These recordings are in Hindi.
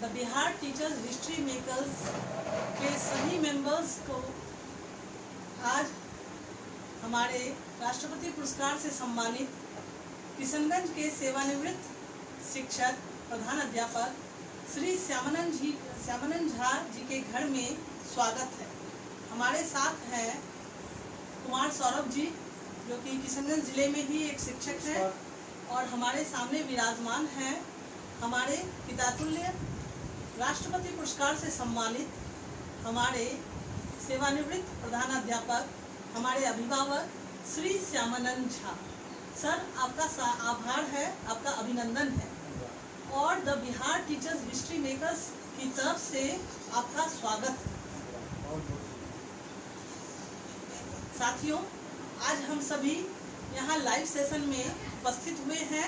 The Bihar teachers history makers के सभी मेंबर्स को आज हमारे राष्ट्रपति पुरस्कार से सम्मानित किशनगंज के सेवानिवृत्त शिक्षक प्रधान अध्यापक श्री श्यामानंद झा जी के घर में स्वागत है। हमारे साथ हैं कुमार सौरभ जी, जो कि किशनगंज जिले में ही एक शिक्षक हैं, और हमारे सामने विराजमान हैं हमारे पितातुल्य राष्ट्रपति पुरस्कार से सम्मानित हमारे सेवानिवृत्त प्रधानाध्यापक, हमारे अभिभावक श्री श्यामानंद झा। सर, आपका आभार है, आपका अभिनंदन है, और the Bihar teachers history makers की तरफ से आपका स्वागत है। साथियों, आज हम सभी यहाँ लाइव सेशन में उपस्थित हुए हैं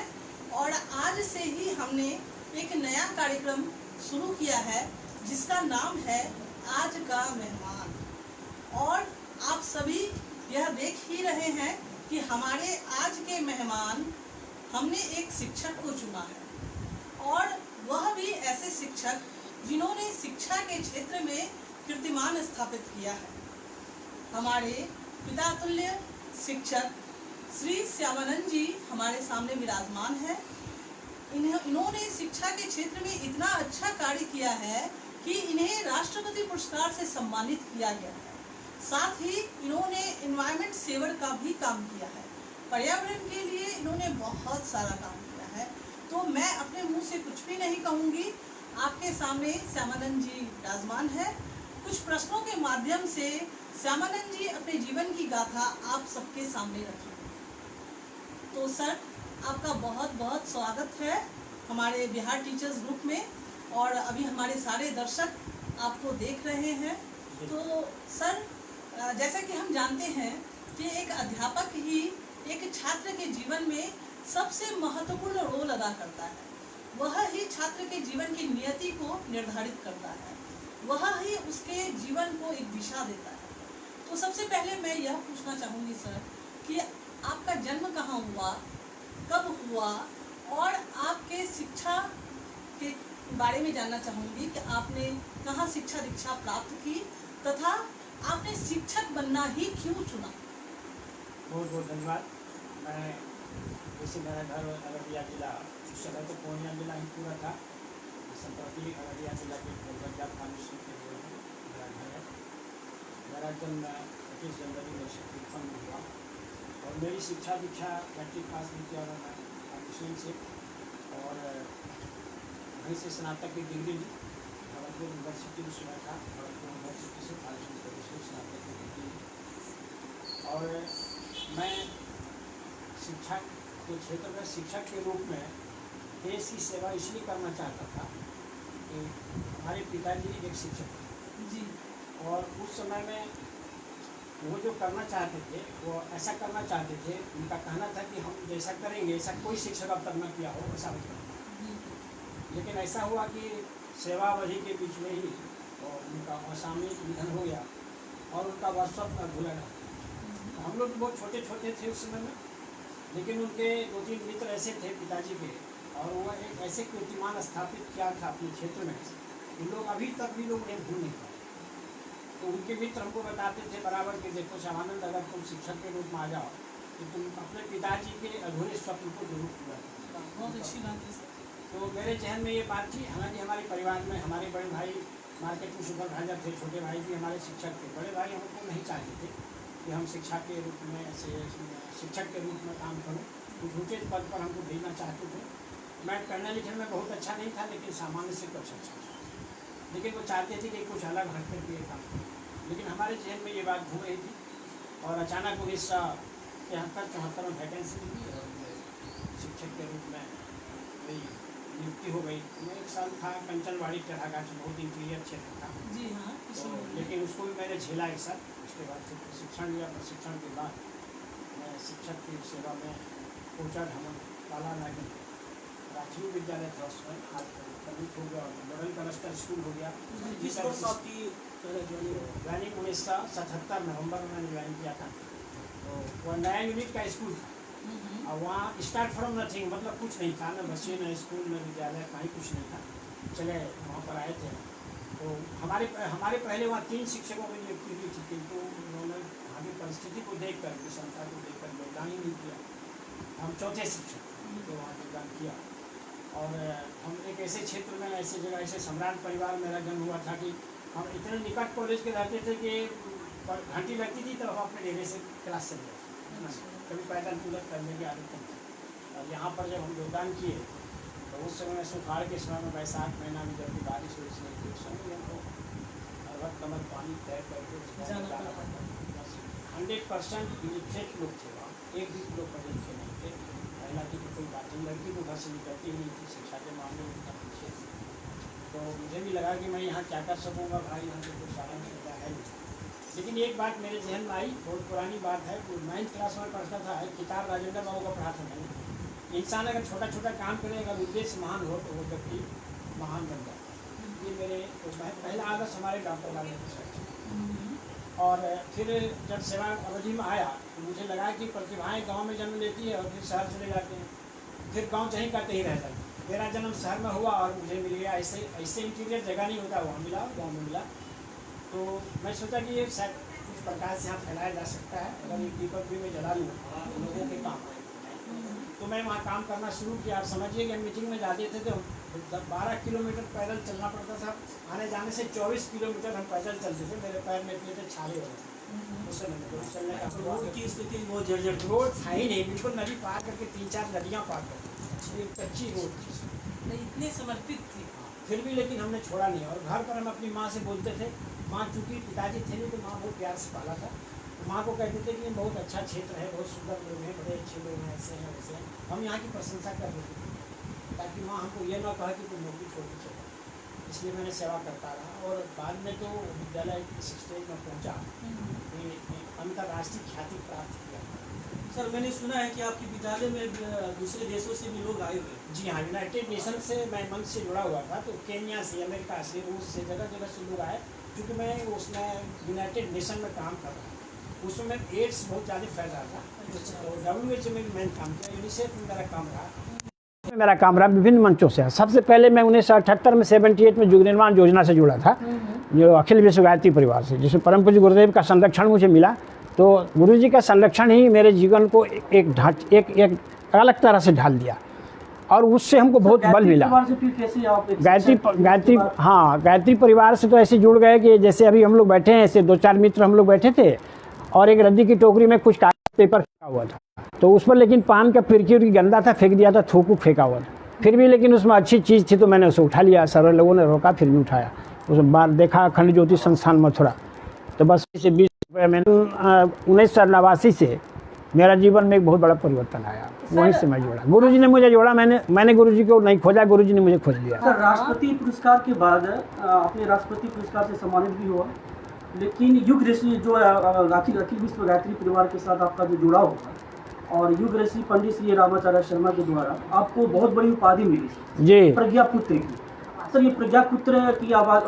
और आज से ही हमने एक नया कार्यक्रम शुरू किया है जिसका नाम है आज का मेहमान। और आप सभी यह देख ही रहे हैं कि हमारे आज के मेहमान, हमने एक शिक्षक को चुना है, और वह भी ऐसे शिक्षक जिन्होंने शिक्षा के क्षेत्र में कीर्तिमान स्थापित किया है। हमारे पितातुल्य शिक्षक श्री श्यामानंद जी हमारे सामने विराजमान है। इन्होंने शिक्षा के क्षेत्र में इतना अच्छा कार्य किया है कि इन्हें राष्ट्रपति पुरस्कार से सम्मानित किया गया है। साथ ही इन्होंने एनवायरमेंट सेवर का भी काम किया है, पर्यावरण के लिए इन्होंने बहुत सारा काम किया है। तो मैं अपने मुंह से कुछ भी नहीं कहूँगी, आपके सामने श्यामानंद जी विराजमान है। कुछ प्रश्नों के माध्यम से श्यामानंद जी अपने जीवन की गाथा आप सबके सामने रखेंगे। तो सर, आपका बहुत बहुत स्वागत है हमारे बिहार टीचर्स ग्रुप में, और अभी हमारे सारे दर्शक आपको देख रहे हैं। तो सर, जैसा कि हम जानते हैं कि एक अध्यापक ही एक छात्र के जीवन में सबसे महत्वपूर्ण रोल अदा करता है। वह ही छात्र के जीवन की नियति को निर्धारित करता है, वह ही उसके जीवन को एक दिशा देता है। तो सबसे पहले मैं यह पूछना चाहूँगी सर कि आपका जन्म कहाँ हुआ, कब हुआ, और आपके शिक्षा के बारे में जानना चाहूँगी कि आपने कहाँ शिक्षा दीक्षा प्राप्त की तथा आपने शिक्षक बनना ही क्यों चुना। बहुत बहुत धन्यवाद। मैं जैसे मेरा घर अररिया जिला, उस समय तो पूर्णिया जिला ही पूरा था, संप्रति अररिया जिला के मेरा घर है। मेरा जन्म 25 जनवरी 1953 में हुआ, और मेरी शिक्षा दीक्षा मैट्रिक पास नहीं किया मैं एडमिशन से, और वहीं से स्नातक की डिग्री ली। भरतपुर यूनिवर्सिटी में सुना था, भरतपुर यूनिवर्सिटी से फार्मेसी से स्नातक की डिग्री ली। और मैं शिक्षा के क्षेत्र में शिक्षक के रूप में देश की सेवा इसलिए करना चाहता था कि हमारे पिताजी एक शिक्षक थे जी, और उस समय में वो जो करना चाहते थे वो ऐसा करना चाहते थे। उनका कहना था कि हम जैसा करेंगे ऐसा कोई शिक्षक अब तक न किया हो, ऐसा होता। लेकिन ऐसा हुआ कि सेवावधि के बीच में ही और उनका असामयिक निधन हो गया, और उनका वर्षत्व न भूला रहा। हम लोग बहुत छोटे छोटे थे उस समय में, लेकिन उनके 2-3 मित्र ऐसे थे पिताजी के, और वो एक ऐसे कीर्तिमान स्थापित किया था अपने क्षेत्र में, उन लोग अभी तक भी लोग उन्हें भूल नहीं पाए। तो उनके मित्र हमको बताते थे बराबर कि देखो श्यामानंद, अगर तुम शिक्षक के रूप में आ जाओ तो तुम अपने पिताजी के अधूरे स्वप्न को जरूर पूरा करो। बहुत अच्छी बात है सर। तो मेरे जहन में ये बात थी। हालांकि हमारे परिवार में हमारे बड़े भाई मार्केटिंग सुपरवाइजर थे, छोटे भाई भी हमारे शिक्षक थे। बड़े भाई हमको नहीं चाहते थे कि हम शिक्षा के रूप में ऐसे शिक्षक के रूप में काम करूँ, कुछ ऊँचे पद पर हमको भेजना चाहते थे। मैं पढ़ने लिखने में बहुत अच्छा नहीं था, लेकिन सामान्य से कुछ अच्छा था, लेकिन वो चाहते थे कि कुछ अलग हट कर के काम करें। लेकिन हमारे जहन में ये बात घूम रही थी, और अचानक 1973-74 में वैकेंसी मिली और शिक्षक के रूप में मेरी नियुक्ति हो गई। मैं 1 साल था कंचनवाड़ी टेढ़ाघाट, बहुत इंटीरियर क्षेत्र था जी हाँ। तो, लेकिन उसको भी मैंने झेला एक साल। उसके बाद से प्रशिक्षण लिया, प्रशिक्षण के बाद मैं शिक्षक की सेवा में पहुँचा। हम काला नागिन प्राथमिक विद्यालय था उसमें, आज कमिट हो गया, और मॉडल कलस्टर स्कूल हो गया। जिस वर्ष आपकी ज्वाइनिंग 1977 नवंबर में मैंने ज्वाइन किया था। तो वह नया यूनिट का स्कूल था, और वहाँ स्टार्ट फ्रॉम नथिंग, मतलब कुछ नहीं था, न बच्चे न स्कूल न विद्यालय, कहीं कुछ नहीं था। चले वहाँ पर आए थे। तो हमारे पहले वहाँ 3 शिक्षकों की नियुक्ति हुई थी, किंतु उन्होंने हमारी परिस्थिति को देखकर, विषमता को देखकर योगदान ही नहीं किया। हम चौथे शिक्षक तो वहाँ योगदान किया। और हम एक ऐसे क्षेत्र में, ऐसे जगह, ऐसे सम्राट परिवार मेरा जन्म हुआ था कि हम इतने निकट कॉलेज के रहते थे कि घंटी लगती थी तो हम अपने डेरे से क्लास चले जाते, कभी पैदल पूरत करने की आदत नहीं थी। और यहाँ पर जब हम योगदान किए तो उस समय सुखाड़ के समय में बैसाख महीना में जब भी बारिश हुई नहीं थी, उस समय हमको हर वक्त कमर पानी तय करके जाना पड़ता। 100% इलिटरेट लोग थे वहाँ, एक भी लोग पढ़े लिखे नहीं थे। महिला की तो कोई बात नहीं, लड़की तो घर से निकलती ही नहीं थी, शिक्षा के मामले में उतना पीछे थी। तो मुझे भी लगा कि मैं यहाँ क्या कर सकूँगा, भाई यहाँ से कुछ साधन सुविधा है नहीं। लेकिन एक बात मेरे जहन में आई, बहुत पुरानी बात है, 9th क्लास में पढ़ता था, किताब राजेंद्र बाबू का पढ़ा था मैंने। इंसान अगर छोटा छोटा काम करे, अगर उद्देश्य महान हो तो वो व्यक्ति महान बन जाता है। ये मेरे पहला आदर्श हमारे डॉक्टर लाल। और फिर जब सेवा अवधि में आया तो मुझे लगा कि प्रतिभाएं गांव में जन्म लेती है और फिर शहर चले जाते हैं, फिर गांव चाहे करते ही रह जाते हैं। मेरा जन्म शहर में हुआ और मुझे मिल गया ऐसे इंटीरियर जगह नहीं होता, वहाँ मिला, गाँव में मिला। तो मैं सोचा कि ये शायद कुछ प्रकार से यहाँ फैलाया जा सकता है, अगर एक दीपक भी मैं जला लूँ तो लोगों के काम आए। तो मैं वहाँ काम करना शुरू किया। आप समझिए कि मीटिंग में जाते थे तो 12 किलोमीटर पैदल चलना पड़ता था, आने जाने से 24 किलोमीटर हम पैदल चलते थे, मेरे पैर में इतने थे छाले हो रहे। उस समय चलने का रोड की स्थिति बहुत जर्जर, रोड था ही नहीं, बिल्कुल नदी पार करके 3-4 नदियाँ पार करते, एक कच्ची रोड थी, इतने समर्पित थी। फिर भी लेकिन हमने छोड़ा नहीं। और घर पर हम अपनी माँ से बोलते थे, माँ चूँकि पिताजी थे नहीं तो माँ बहुत प्यार से पाला था, माँ को कहते थे कि बहुत अच्छा क्षेत्र है, बहुत सुंदर लोग हैं, बड़े अच्छे लोग हैं, ऐसे हैं वैसे हैं। हम यहाँ की प्रशंसा कर देते थे ताकि माँ हमको ये ना कहे कि तुम नौकरी छोड़ के चलो। इसलिए मैंने सेवा करता रहा और बाद में तो विद्यालय इस स्टेज में पहुँचा कि अंतर्राष्ट्रीय ख्याति प्राप्त किया। सर मैंने सुना है कि आपके विद्यालय में दूसरे देशों से भी लोग आए हुए। जी हाँ, यूनाइटेड नेशन से मैं मंच से जुड़ा हुआ था, तो केन्या से, अमेरिका से, रूस से, जगह जगह से लोग आए, क्योंकि मैं उसमें यूनाइटेड नेशन में काम कर रहा था। उस समय एड्स बहुत ज़्यादा फैल रहा था, तो WHO में भी मैंने काम किया, यूनिसेफ में मेरा काम रहा विभिन्न मंचों से। सबसे पहले मैं 1978 में 78 में युग निर्माण योजना से जुड़ा था, जो अखिल विश्व गायत्री परिवार से, जिसमें परम पूज्य गुरुदेव का संरक्षण मुझे मिला। तो गुरु जी का संरक्षण ही मेरे जीवन को एक अलग तरह से ढाल दिया और उससे हमको बहुत बल मिला। गायत्री परिवार से तो ऐसे जुड़ गए कि जैसे अभी हम लोग बैठे हैं, ऐसे 2-4 मित्र हम लोग बैठे थे और एक रद्दी की टोकरी में कुछ कागज पेपर फेंका हुआ था, तो उस पर लेकिन पान का फिरकी गंदा था, फेंक दिया था, थूक फेंका हुआ था। फिर भी लेकिन उसमें अच्छी चीज़ थी तो मैंने उसे उठा लिया। सारे लोगों ने रोका, फिर भी उठाया। उस बार देखा अखंड ज्योति संस्थान मथुरा, तो बस से 20 रुपये मैंने 1989 से मेरा जीवन में एक बहुत बड़ा परिवर्तन आया। वहीं से मैं जोड़ा, गुरुजी ने मुझे जोड़ा, मैंने गुरुजी को नहीं खोजा, गुरुजी ने मुझे खोज लिया। सर राष्ट्रपति पुरस्कार के बाद आपने राष्ट्रपति पुरस्कार से सम्मानित भी हुआ, लेकिन युग ऋषि जो अखिल विश्व गायत्री परिवार के साथ आपका जो जुड़ाव हुआ और युग ऋषि पंडित श्री रामाचार्य शर्मा के द्वारा आपको बहुत बड़ी उपाधि मिली जी, प्रज्ञा पुत्र की। सर ये प्रज्ञा पुत्र की आवाज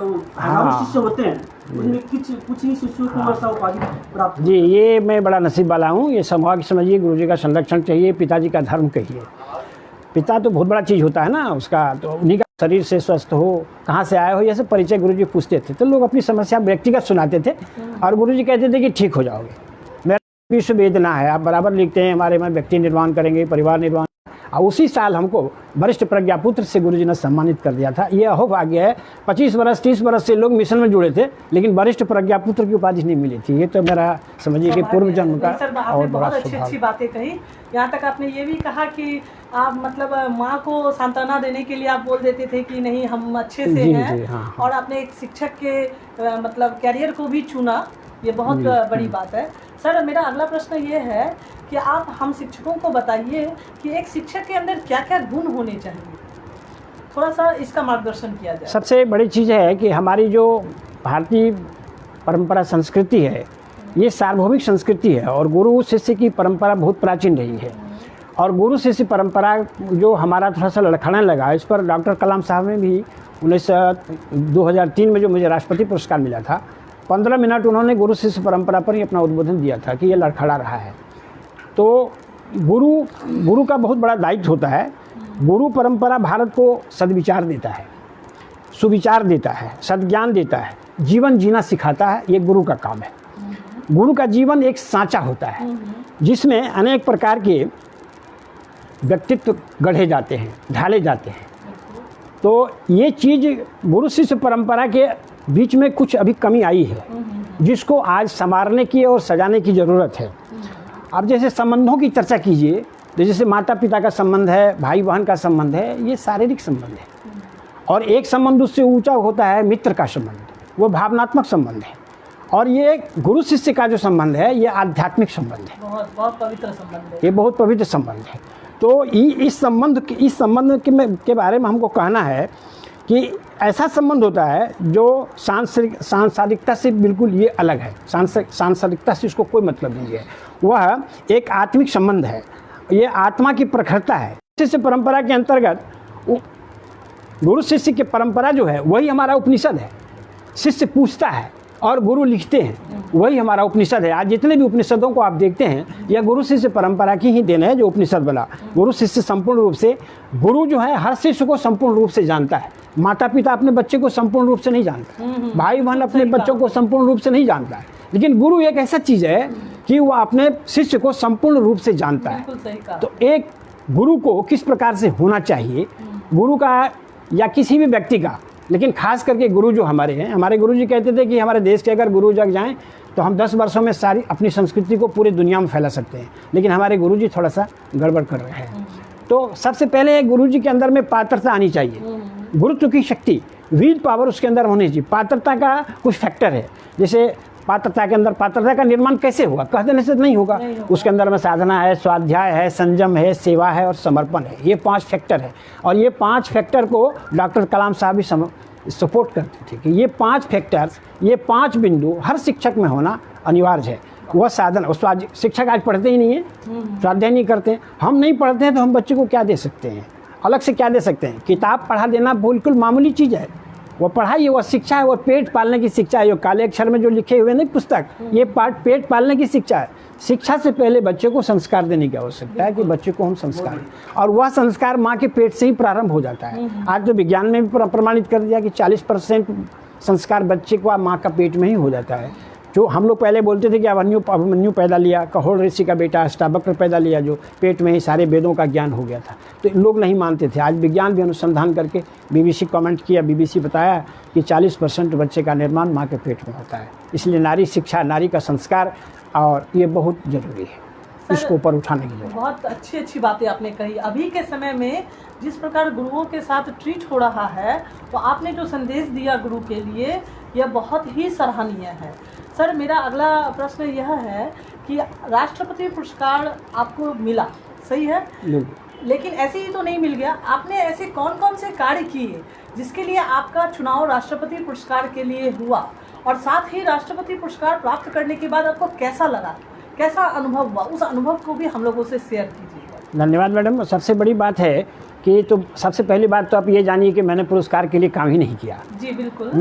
शिष्य होते हैं, उनमें कुछ ही शिष्यों को ऐसा उपाधि प्राप्त जी, ये मैं बड़ा नसीब वाला हूँ। ये सौभाग्य समझिए, गुरुजी का संरक्षण चाहिए, पिताजी का धर्म कहिए। पिता तो बहुत बड़ा चीज़ होता है ना उसका, तो उन्हीं का शरीर से स्वस्थ हो, कहाँ से आए हो, ये सब परिचय गुरुजी पूछते थे। तो लोग अपनी समस्या व्यक्तिगत सुनाते थे और गुरुजी कहते थे कि ठीक हो जाओगे। मेरा विश्व वेदना है, आप बराबर लिखते हैं, हमारे में व्यक्ति निर्माण करेंगे, परिवार निर्माण। और उसी साल हमको वरिष्ठ प्रज्ञापुत्र से गुरुजी ने सम्मानित कर दिया था। ये अहोभाग्य है, 25 वर्ष 30 वर्ष से लोग मिशन में जुड़े थे, लेकिन वरिष्ठ प्रज्ञापुत्र की उपाधि नहीं मिली थी। ये तो मेरा समझिए कि पूर्व जन्म का और बहुत अच्छी बातें कही। यहाँ तक आपने ये भी कहा कि आप मतलब माँ को सांत्वना देने के लिए आप बोल देते थे कि नहीं हम अच्छे से हैं, हाँ। और आपने एक शिक्षक के मतलब कैरियर को भी चुना, ये बहुत बड़ी बात है। सर मेरा अगला प्रश्न ये है कि आप हम शिक्षकों को बताइए कि एक शिक्षक के अंदर क्या क्या गुण होने चाहिए, थोड़ा सा इसका मार्गदर्शन किया जाए। सबसे बड़ी चीज़ है कि हमारी जो भारतीय परंपरा संस्कृति है, ये सार्वभौमिक संस्कृति है और गुरु शिष्य की परंपरा बहुत प्राचीन रही है। और गुरु शिष्य परंपरा जो हमारा थोड़ा सा लड़खड़ाने लगा, इस पर डॉक्टर कलाम साहब ने भी 2003 में जो मुझे राष्ट्रपति पुरस्कार मिला था, 15 मिनट उन्होंने गुरु शिष्य परंपरा पर ही अपना उद्बोधन दिया था कि ये लड़खड़ा रहा है। तो गुरु का बहुत बड़ा दायित्व होता है। गुरु परंपरा भारत को सद्विचार देता है। सुविचार देता है, सद्ज्ञान देता है, जीवन जीना सिखाता है, ये गुरु का काम है। गुरु का जीवन एक सांचा होता है जिसमें अनेक प्रकार के व्यक्तित्व गढ़े जाते हैं, ढाले जाते हैं। तो ये चीज़ गुरु शिष्य परंपरा के बीच में कुछ अभी कमी आई है जिसको आज संवारने की और सजाने की ज़रूरत है। अब जैसे संबंधों की चर्चा कीजिए, तो जैसे माता पिता का संबंध है, भाई बहन का संबंध है, ये शारीरिक संबंध है। और एक संबंध उससे ऊंचा होता है मित्र का संबंध, वो भावनात्मक संबंध है। और ये गुरु शिष्य का जो संबंध है ये आध्यात्मिक संबंध है, बहुत पवित्र संबंध है। ये बहुत पवित्र संबंध है। तो इस संबंध के बारे में हमको कहना है कि ऐसा संबंध होता है जो सांसारिकता से बिल्कुल ये अलग है। सांसारिकता से इसको कोई मतलब नहीं है, वह एक आत्मिक संबंध है, ये आत्मा की प्रखरता है। शिष्य परंपरा के अंतर्गत गुरु शिष्य की परंपरा जो है वही हमारा उपनिषद है। शिष्य पूछता है और गुरु लिखते हैं, वही हमारा उपनिषद है। आज जितने भी उपनिषदों को आप देखते हैं यह गुरु शिष्य परंपरा की ही देन है जो उपनिषद बना। गुरु शिष्य संपूर्ण रूप से, गुरु जो है हर शिष्य को संपूर्ण रूप से जानता है। माता पिता अपने बच्चे को संपूर्ण रूप से नहीं जानता, भाई बहन अपने बच्चों को संपूर्ण रूप से नहीं जानता है, लेकिन गुरु एक ऐसा चीज़ है कि वह अपने शिष्य को संपूर्ण रूप से जानता है। तो एक गुरु को किस प्रकार से होना चाहिए, गुरु का या किसी भी व्यक्ति का, लेकिन खास करके गुरु जो हमारे हैं, हमारे गुरु जी कहते थे कि हमारे देश के अगर गुरु जग जाएं तो हम 10 वर्षों में सारी अपनी संस्कृति को पूरी दुनिया में फैला सकते हैं। लेकिन हमारे गुरु जी थोड़ा सा गड़बड़ कर रहे हैं। तो सबसे पहले गुरु जी के अंदर में पात्रता आनी चाहिए, गुरुत्व की शक्ति, विल पावर उसके अंदर होनी चाहिए। पात्रता का कुछ फैक्टर है, जैसे पात्रता के अंदर, पात्रता का निर्माण कैसे होगा, कह देने से नहीं होगा। उसके अंदर में साधना है, स्वाध्याय है, संयम है, सेवा है और समर्पण है। ये 5 फैक्टर है और ये 5 फैक्टर को डॉक्टर कलाम साहब भी सपोर्ट करते थे कि ये 5 फैक्टर्स, ये 5 बिंदु हर शिक्षक में होना अनिवार्य है। वह साधन, उस शिक्षक आज पढ़ते ही नहीं है, स्वाध्याय नहीं करते। हम नहीं पढ़ते हैं तो हम बच्चे को क्या दे सकते हैं, अलग से क्या दे सकते हैं। किताब पढ़ा देना बिल्कुल मामूली चीज़ है, वो पढ़ाई है, वह शिक्षा है, वह पेट पालने की शिक्षा है। काले अक्षर में जो लिखे हुए नहीं पुस्तक, ये पेट पालने की शिक्षा है। शिक्षा से पहले बच्चे को संस्कार देने की आवश्यकता है कि बच्चे को हम संस्कार दें, और वह संस्कार माँ के पेट से ही प्रारंभ हो जाता है। आज तो विज्ञान में भी प्रमाणित कर दिया कि 40% संस्कार बच्चे को माँ का पेट में ही हो जाता है। जो हम लोग पहले बोलते थे कि अभिमन्यु पैदा लिया, कहोड़ ऋषि का बेटा अष्टावक्र पैदा लिया, जो पेट में ही सारे वेदों का ज्ञान हो गया था, तो लोग नहीं मानते थे। आज विज्ञान भी अनुसंधान करके, BBC कमेंट किया, BBC बताया कि 40% बच्चे का निर्माण माँ के पेट में होता है। इसलिए नारी शिक्षा, नारी का संस्कार, और ये बहुत ज़रूरी है, इसको ऊपर उठाने की जरूरत। बहुत अच्छी बातें आपने कही। अभी के समय में जिस प्रकार गुरुओं के साथ ट्रीट हो रहा है, तो आपने जो संदेश दिया गुरु के लिए, यह बहुत ही सराहनीय है। सर, मेरा अगला प्रश्न यह है कि राष्ट्रपति पुरस्कार आपको मिला, सही है, लेकिन ऐसे ही तो नहीं मिल गया। आपने ऐसे कौन कौन से कार्य किए जिसके लिए आपका चुनाव राष्ट्रपति पुरस्कार के लिए हुआ, और साथ ही राष्ट्रपति पुरस्कार प्राप्त करने के बाद आपको कैसा लगा, कैसा अनुभव हुआ, उस अनुभव को भी हम लोगों से शेयर कीजिएगा। धन्यवाद मैडम। सबसे बड़ी बात है कि तो सबसे पहली बात तो आप ये जानिए कि मैंने पुरस्कार के लिए काम ही नहीं किया। जी बिल्कुल,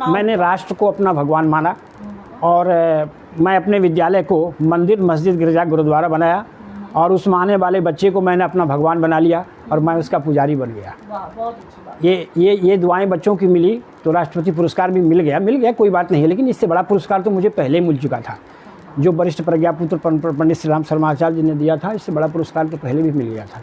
मैंने राष्ट्र को अपना भगवान माना, और मैं अपने विद्यालय को मंदिर, मस्जिद, गिरजा, गुरुद्वारा बनाया, और उस आने वाले बच्चे को मैंने अपना भगवान बना लिया और मैं उसका पुजारी बन गया। बहुत अच्छी बात। ये दुआएं बच्चों की मिली तो राष्ट्रपति पुरस्कार भी मिल गया, कोई बात नहीं है। लेकिन इससे बड़ा पुरस्कार तो मुझे पहले ही मिल चुका था, जो वरिष्ठ प्रज्ञापुत्र पंडित श्री राम शर्मा आचार्य जी ने दिया था। इससे बड़ा पुरस्कार तो पहले भी मिल गया था।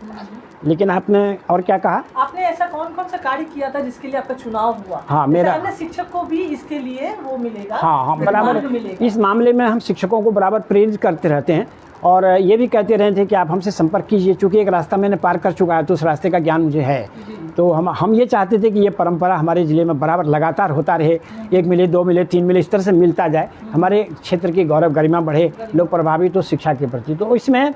लेकिन आपने और क्या कहा, आपने ऐसा कौन कौन सा कार्य किया था जिसके लिए आपका चुनाव हुआ? हाँ, मेरा अन्य शिक्षक को भी इसके लिए वो मिलेगा। हाँ, बराबर इस मामले में हम शिक्षकों को बराबर प्रेरित करते रहते हैं, और ये भी कहते रहे थे कि आप हमसे संपर्क कीजिए, चूँकि एक रास्ता मैंने पार कर चुका है तो उस रास्ते का ज्ञान मुझे है। तो हम ये चाहते थे कि ये परंपरा हमारे ज़िले में बराबर लगातार होता रहे, 1 मिले, 2 मिले, 3 मिले, इस तरह से मिलता जाए, हमारे क्षेत्र की गौरव गरिमा बढ़े, लोग प्रभावित हो शिक्षा के प्रति। तो इसमें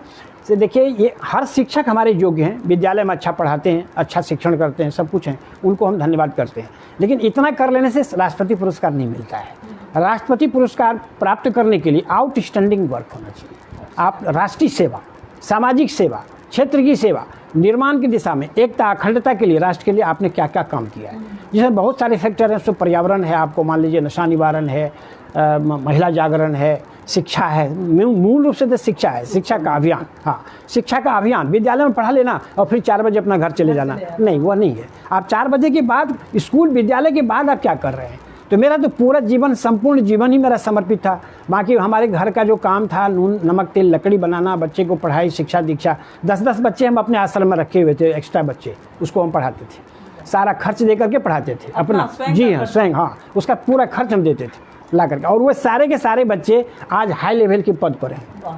से देखिए, ये हर शिक्षक हमारे योग्य हैं, विद्यालय में अच्छा पढ़ाते हैं, अच्छा शिक्षण करते हैं, सब कुछ हैं, उनको हम धन्यवाद करते हैं। लेकिन इतना कर लेने से राष्ट्रपति पुरस्कार नहीं मिलता है। राष्ट्रपति पुरस्कार प्राप्त करने के लिए आउटस्टैंडिंग वर्क होना चाहिए। आप राष्ट्रीय सेवा, सामाजिक सेवा, क्षेत्र की सेवा, निर्माण की दिशा में एकता, अखंडता के लिए, राष्ट्र के लिए आपने क्या क्या काम किया है, जिसमें बहुत सारे फैक्टर हैं। उसमें पर्यावरण है, आपको मान लीजिए नशा निवारण है, महिला जागरण है, शिक्षा है, मूल रूप से तो शिक्षा है, शिक्षा का अभियान। हाँ, शिक्षा का अभियान, विद्यालय में पढ़ा लेना और फिर 4 बजे अपना घर चले जाना, नहीं, वो नहीं है। आप 4 बजे के बाद स्कूल विद्यालय के बाद आप क्या कर रहे हैं? तो मेरा तो पूरा जीवन, संपूर्ण जीवन ही मेरा समर्पित था। बाकी हमारे घर का जो काम था, नून नमक तेल लकड़ी बनाना, बच्चे को पढ़ाई शिक्षा दीक्षा, 10-10 बच्चे हम अपने आश्रम में रखे हुए थे, एक्स्ट्रा बच्चे, उसको हम पढ़ाते थे, सारा खर्च दे करके पढ़ाते थे अपना। जी हाँ, स्वयं, हाँ, उसका पूरा खर्च हम देते थे ला करके। और वो सारे के सारे बच्चे आज हाई लेवल के पद पर हैं।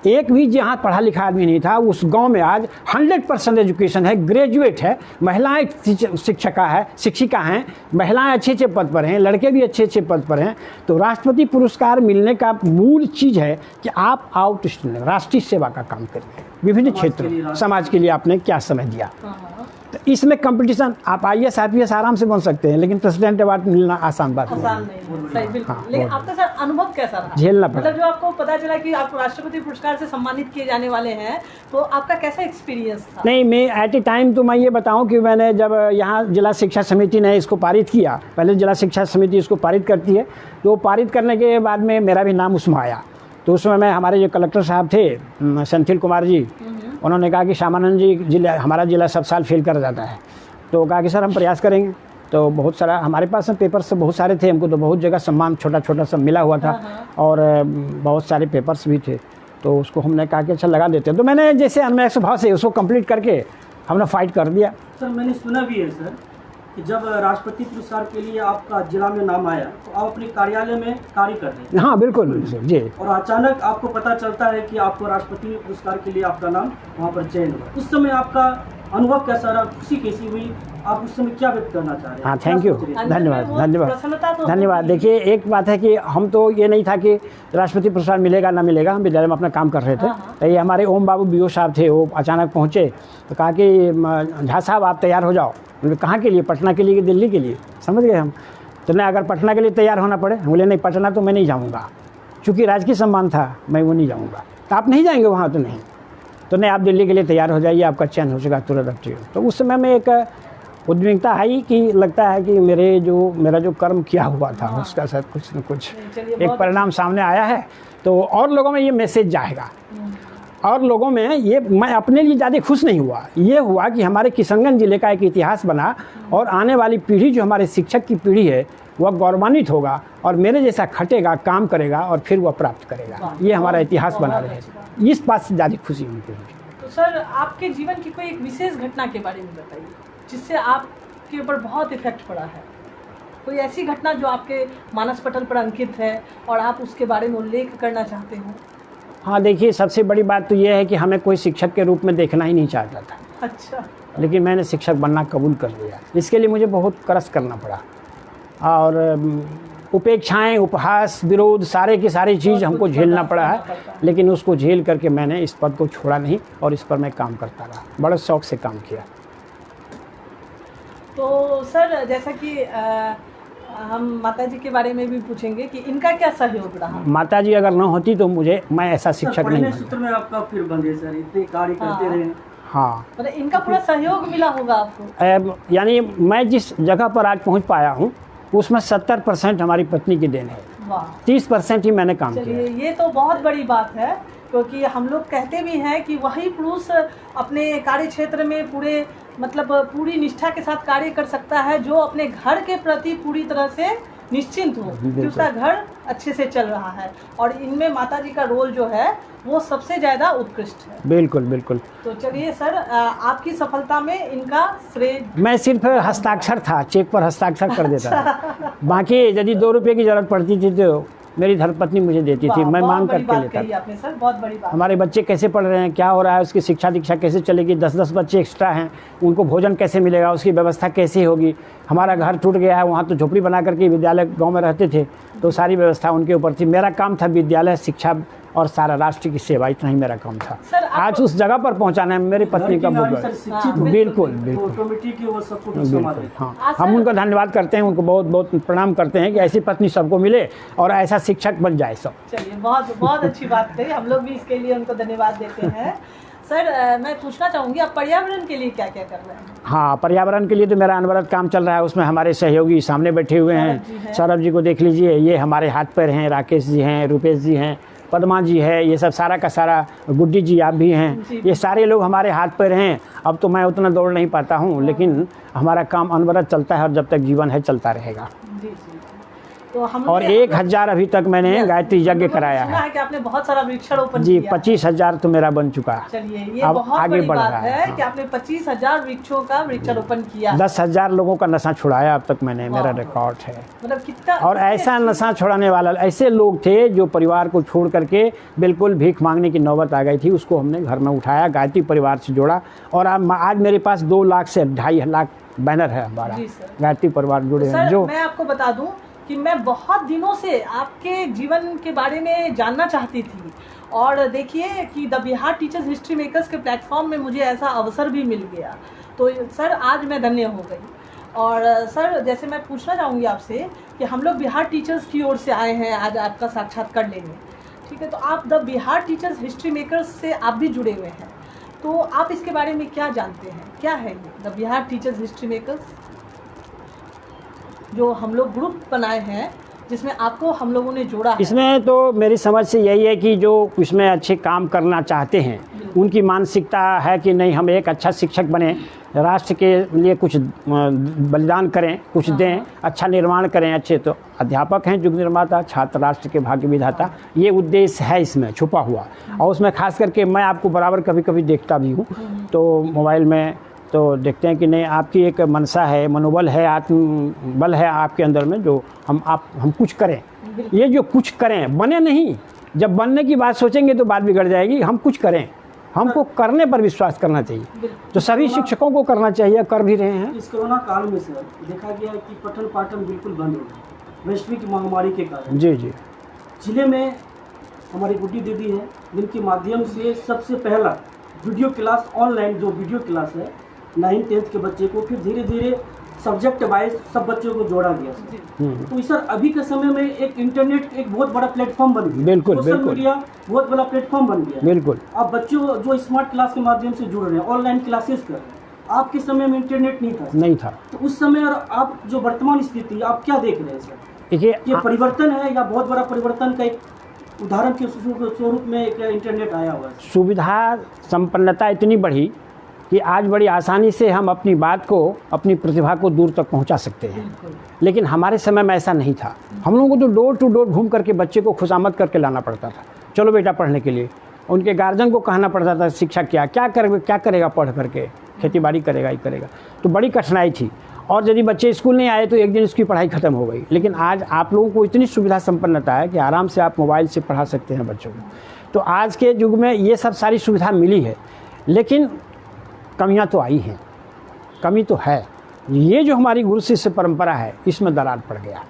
एक भी जहाँ पढ़ा लिखा आदमी नहीं था उस गांव में आज 100% एजुकेशन है, ग्रेजुएट है, महिलाएं शिक्षिका हैं, महिलाएं अच्छे पद पर हैं, लड़के भी अच्छे पद पर हैं। तो राष्ट्रपति पुरस्कार मिलने का मूल चीज़ है कि आप आउटस्टैंडिंग राष्ट्रीय सेवा का काम करिए, विभिन्न क्षेत्रों, समाज के लिए आपने क्या समय दिया। तो इसमें कंपटीशन, आप IAS IPS आराम से बन सकते हैं, लेकिन प्रेसिडेंट अवार्ड मिलना आसान बात नहीं है। सही, बिल्कुल। लेकिन आपका सर अनुभव कैसा रहा? झेलना पड़ा। मतलब जो आपको पता चला कि आप राष्ट्रपति पुरस्कार से सम्मानित किए जाने वाले हैं, तो आपका कैसा एक्सपीरियंस था? नहीं, मैं एट ए टाइम तो मैं ये बताऊं कि मैंने जब यहाँ जिला शिक्षा समिति ने इसको पारित किया, पहले जिला शिक्षा समिति इसको पारित करती है, तो पारित करने के बाद में मेरा भी नाम उसमें आया। तो उसमें मैं, हमारे जो कलेक्टर साहब थे सेंथिल कुमार जी, उन्होंने कहा कि श्यामानंद जी, हमारा जिला सब साल फेल कर जाता है। तो कहा कि सर हम प्रयास करेंगे। तो बहुत सारा हमारे पास पेपर्स तो बहुत सारे थे, हमको तो बहुत जगह सम्मान छोटा सब मिला हुआ था, और बहुत सारे पेपर्स भी थे। तो उसको हमने कहा कि अच्छा लगा देते हैं। तो मैंने जैसे अन्य स्वभाव से उसको कंप्लीट करके हमने फाइट कर दिया। सर मैंने सुना भी है सर कि जब राष्ट्रपति पुरस्कार के लिए आपका जिला में नाम आया तो आप अपने कार्यालय में कार्य कर रहे थे। हाँ बिल्कुल जी। और अचानक आपको पता चलता है कि आपको राष्ट्रपति पुरस्कार के लिए आपका नाम वहाँ पर चयन हुआ। उस समय आपका अनुभव कैसा रहा, खुशी कैसी हुई, आप उस समय क्या व्यक्त करना चाह रहे हैं? हाँ, थैंक यू, धन्यवाद। देखिए, एक बात है कि हम तो ये नहीं था कि राष्ट्रपति पुरस्कार मिलेगा ना मिलेगा, हम विद्यालय में अपना काम कर रहे थे। तो ये हमारे ओम बाबू BO साहब थे, वो अचानक पहुँचे तो कहा कि झा साहब आप तैयार हो जाओ। उन्होंने कहाँ के लिए, पटना के लिए कि दिल्ली के लिए? समझ गए हम। तो नहीं, अगर पटना के लिए तैयार होना पड़े, बोले नहीं पटना तो मैं नहीं जाऊँगा, चूँकि राजकीय सम्मान था, मैं वो नहीं जाऊँगा। तो आप नहीं जाएंगे वहाँ? तो नहीं, तो नहीं, आप दिल्ली के लिए तैयार हो जाइए, आपका चयन हो जाएगा तुरंत। तो उस समय में एक उद्विग्नता आई कि लगता है कि मेरा जो कर्म किया हुआ था उसका शायद कुछ न कुछ एक परिणाम सामने आया है। तो और लोगों में ये मैसेज जाएगा, और लोगों में ये, मैं अपने लिए ज़्यादा खुश नहीं हुआ, ये हुआ कि हमारे किशनगंज जिले का एक इतिहास बना, और आने वाली पीढ़ी जो हमारे शिक्षक की पीढ़ी है वह गौरवान्वित होगा और मेरे जैसा खटेगा, काम करेगा और फिर वह प्राप्त करेगा। ये हमारा इतिहास बना रहेगा, इस बात से ज़्यादा खुशी मिलती है। तो सर आपके जीवन की कोई एक विशेष घटना के बारे में बताइए जिससे आपके ऊपर बहुत इफेक्ट पड़ा है। कोई ऐसी घटना जो आपके मानस पटल पर अंकित है और आप उसके बारे में उल्लेख करना चाहते हो? हाँ, देखिए, सबसे बड़ी बात तो ये है कि हमें कोई शिक्षक के रूप में देखना ही नहीं चाहता था। अच्छा। लेकिन मैंने शिक्षक बनना कबूल कर लिया। इसके लिए मुझे बहुत कष्ट करना पड़ा, और उपेक्षाएं, उपहास, विरोध, सारे की सारी चीज़ हमको झेलना पड़ा है, लेकिन उसको झेल करके मैंने इस पद को छोड़ा नहीं और इस पर मैं काम करता रहा, बड़े शौक से काम किया। तो सर जैसा कि हम माताजी के बारे में भी पूछेंगे कि इनका क्या सहयोग रहा? माताजी अगर न होती तो मैं ऐसा शिक्षक नहीं बनता। सूत्र में आपका फिर बंधे सर, इतने कार्य करते रहे। हाँ, मतलब इनका पूरा सहयोग मिला होगा आपको। यानी मैं जिस जगह पर आज पहुंच पाया हूं उसमें 70% हमारी पत्नी की देन है, 30% ही मैंने काम किया। ये तो बहुत बड़ी बात है, क्योंकि हम लोग कहते भी हैं कि वही पुरुष अपने कार्य क्षेत्र में पूरी निष्ठा के साथ कार्य कर सकता है जो अपने घर के प्रति पूरी तरह से निश्चिंत हो कि उसका घर अच्छे से चल रहा है, और इनमें माताजी का रोल जो है वो सबसे ज़्यादा उत्कृष्ट है। बिल्कुल बिल्कुल। तो चलिए सर, आपकी सफलता में इनका श्रेय। मैं सिर्फ हस्ताक्षर था, चेक पर हस्ताक्षर कर देता था, बाकी यदि 2 रुपये की जरूरत पड़ती थी तो मेरी धर्मपत्नी मुझे देती थी, मैं मांग करके लेता था। आपने सर बहुत बड़ी बात। हमारे बच्चे कैसे पढ़ रहे हैं, क्या हो रहा है, उसकी शिक्षा दीक्षा कैसे चलेगी, 10-10 बच्चे एक्स्ट्रा हैं, उनको भोजन कैसे मिलेगा, उसकी व्यवस्था कैसे होगी। हमारा घर टूट गया है, वहाँ तो झोपड़ी बना करके विद्यालय गांव में रहते थे, तो सारी व्यवस्था उनके ऊपर थी। मेरा काम था विद्यालय, शिक्षा और सारा राष्ट्र की सेवा, इतना ही मेरा काम था। आज उस जगह पर पहुंचाना है मेरी पत्नी का बहुत बिल्कुल बिल्कुल। हाँ, हम उनका धन्यवाद करते हैं, उनको बहुत बहुत प्रणाम करते हैं कि ऐसी पत्नी सबको मिले और ऐसा शिक्षक बन जाए सब। चलिए, बहुत बहुत अच्छी बात कही, हम लोग भी इसके लिए उनको धन्यवाद देते हैं। सर मैं पूछना चाहूँगी, आप पर्यावरण के लिए क्या क्या कर रहे हैं? हाँ, पर्यावरण के लिए तो मेरा अनवरत काम चल रहा है, उसमें हमारे सहयोगी सामने बैठे हुए हैं। सौरभ जी को देख लीजिए, ये हमारे हाथ पैर हैं, राकेश जी हैं, रूपेश जी हैं, पद्मा जी है, ये सब सारा का सारा, गुड्डी जी आप भी हैं, ये सारे लोग हमारे हाथ पैर हैं। अब तो मैं उतना दौड़ नहीं पाता हूँ, लेकिन हमारा काम अनवरत चलता है और जब तक जीवन है चलता रहेगा। जी जी। तो हम और 1000 अभी तक मैंने गायत्री यज्ञ कराया सुना है। है कि आपने बहुत सारा वृक्षारोपण जी, किया है। 25,000 तो मेरा बन चुका है। चलिए, ये अब बहुत आगे बड़ी बढ़ बात रहा है। है हाँ। कि आपने 25,000 वृक्षों का वृक्षारोपण किया। 10,000 लोगों का नशा छुड़ाया अब तक मैंने, मेरा रिकॉर्ड है। मतलब कितना। और ऐसा नशा छुड़ाने वाला, ऐसे लोग थे जो परिवार को छोड़ करके बिल्कुल भीख मांगने की नौबत आ गई थी, उसको हमने घर में उठाया, गायत्री परिवार से जोड़ा। और आज मेरे पास 2 लाख से 2.5 लाख बैनर है हमारा, जी सर। गायत्री परिवार जुड़े हैं। सर, जो मैं आपको बता दूं कि मैं बहुत दिनों से आपके जीवन के बारे में जानना चाहती थी, और देखिए कि the Bihar teachers history makers के प्लेटफॉर्म में मुझे ऐसा अवसर भी मिल गया। तो सर, आज मैं धन्य हो गई। और सर, जैसे मैं पूछना चाहूँगी आपसे कि हम लोग बिहार टीचर्स की ओर से आए हैं आज आपका साक्षात्कार लेने, ठीक है? तो आप the Bihar teachers history makers से आप भी जुड़े हुए हैं, तो आप इसके बारे में क्या जानते हैं? क्या है ये the Bihar teachers history makers, जो हम लोग ग्रुप बनाए हैं जिसमें आपको हम लोगों ने जोड़ा है? इसमें तो मेरी समझ से यही है कि जो इसमें अच्छे काम करना चाहते हैं, उनकी मानसिकता है कि नहीं, हम एक अच्छा शिक्षक बने, राष्ट्र के लिए कुछ बलिदान करें, कुछ दें, अच्छा निर्माण करें। अच्छे तो अध्यापक हैं, युग निर्माता, छात्र राष्ट्र के भाग्य विधाता, ये उद्देश्य है इसमें छुपा हुआ। और उसमें खास करके मैं आपको बराबर कभी कभी देखता भी हूँ, तो मोबाइल में तो देखते हैं कि नहीं, आपकी एक मनसा है, मनोबल है, आत्मबल है आपके अंदर में, जो हम कुछ करें। ये जो कुछ करें, बने नहीं, जब बनने की बात सोचेंगे तो बात बिगड़ जाएगी। हम कुछ करें, हमको करने पर विश्वास करना चाहिए, तो सभी शिक्षकों को करना चाहिए, कर भी रहे हैं। इस कोरोना काल में सर देखा गया कि पठन पाठन बिल्कुल बंद हो गया वैश्विक महामारी के कारण। जी जी। जिले में हमारी गुड्डी दीदी है, जिनके माध्यम से सबसे पहला वीडियो क्लास, ऑनलाइन जो वीडियो क्लास है 9th 10th के बच्चे को, फिर धीरे धीरे सब्जेक्ट वाइज सब बच्चों को जोड़ा गया। तो सर, अभी के समय में एक इंटरनेट एक बहुत बड़ा प्लेटफॉर्म बन गया, बिल्कुल सोशल बिल्कुल मीडिया बहुत बड़ा प्लेटफॉर्म बन गया। बिल्कुल। अब बच्चों जो स्मार्ट क्लास के माध्यम से जुड़ रहे हैं, ऑनलाइन क्लासेस कर रहे हैं। आपके समय में इंटरनेट नहीं था, तो उस समय और आप जो वर्तमान स्थिति आप क्या देख रहे हैं सर? देखिए, ये परिवर्तन है या बहुत बड़ा परिवर्तन का एक उदाहरण के स्वरूप में एक इंटरनेट आया हुआ है? सुविधा संपन्नता इतनी बढ़ी कि आज बड़ी आसानी से हम अपनी बात को, अपनी प्रतिभा को दूर तक पहुंचा सकते हैं। लेकिन हमारे समय में ऐसा नहीं था। हम लोगों को तो डोर टू डोर घूम करके बच्चे को खुशामद करके लाना पड़ता था, चलो बेटा पढ़ने के लिए। उनके गार्जियन को कहना पड़ता था शिक्षा क्या करेगा पढ़ करके, खेती बाड़ी करेगा ही करेगा। तो बड़ी कठिनाई थी। और यदि बच्चे स्कूल नहीं आए तो एक दिन उसकी पढ़ाई ख़त्म हो गई। लेकिन आज आप लोगों को इतनी सुविधा संपन्नता है कि आराम से आप मोबाइल से पढ़ा सकते हैं बच्चों को। तो आज के युग में ये सब सारी सुविधा मिली है, लेकिन कमियां तो आई हैं, कमी तो है। ये जो हमारी गुरु शिष्य परंपरा है, इसमें दरार पड़ गया,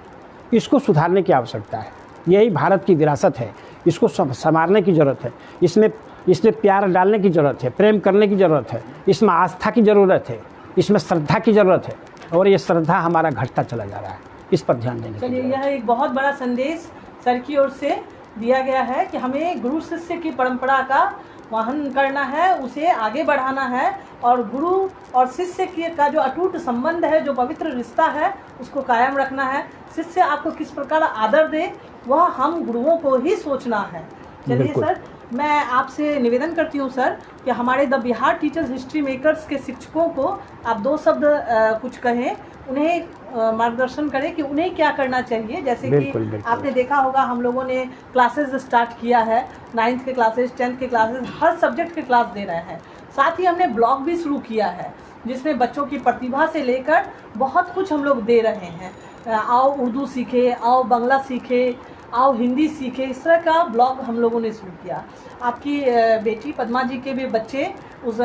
इसको सुधारने की आवश्यकता है। यही भारत की विरासत है, इसको संवारने की ज़रूरत है। इसमें प्यार डालने की ज़रूरत है, प्रेम करने की ज़रूरत है, इसमें आस्था की ज़रूरत है, इसमें श्रद्धा की ज़रूरत है। और ये श्रद्धा हमारा घटता चला जा रहा है, इस पर ध्यान देने की चलिए, ज़रूरत है। यह एक बहुत बड़ा संदेश सर की ओर से दिया गया है कि हमें गुरु शिष्य की परंपरा का वहन करना है, उसे आगे बढ़ाना है, और गुरु और शिष्य का जो अटूट संबंध है, जो पवित्र रिश्ता है, उसको कायम रखना है। शिष्य आपको किस प्रकार आदर दे, वह हम गुरुओं को ही सोचना है। चलिए सर, मैं आपसे निवेदन करती हूँ सर कि हमारे the Bihar teachers history makers के शिक्षकों को आप 2 शब्द कुछ कहें, उन्हें मार्गदर्शन करें कि उन्हें क्या करना चाहिए। जैसे कि आपने देखा होगा, हम लोगों ने क्लासेस स्टार्ट किया है, 9th के क्लासेस, 10th के क्लासेस, हर सब्जेक्ट के क्लास दे रहे हैं। साथ ही हमने ब्लॉग भी शुरू किया है, जिसमें बच्चों की प्रतिभा से लेकर बहुत कुछ हम लोग दे रहे हैं। आओ उर्दू सीखे, आओ बांग्ला सीखे, आओ हिंदी सीखे, इस तरह का ब्लॉग हम लोगों ने शुरू किया। आपकी बेटी पद्मा जी के भी बच्चे उस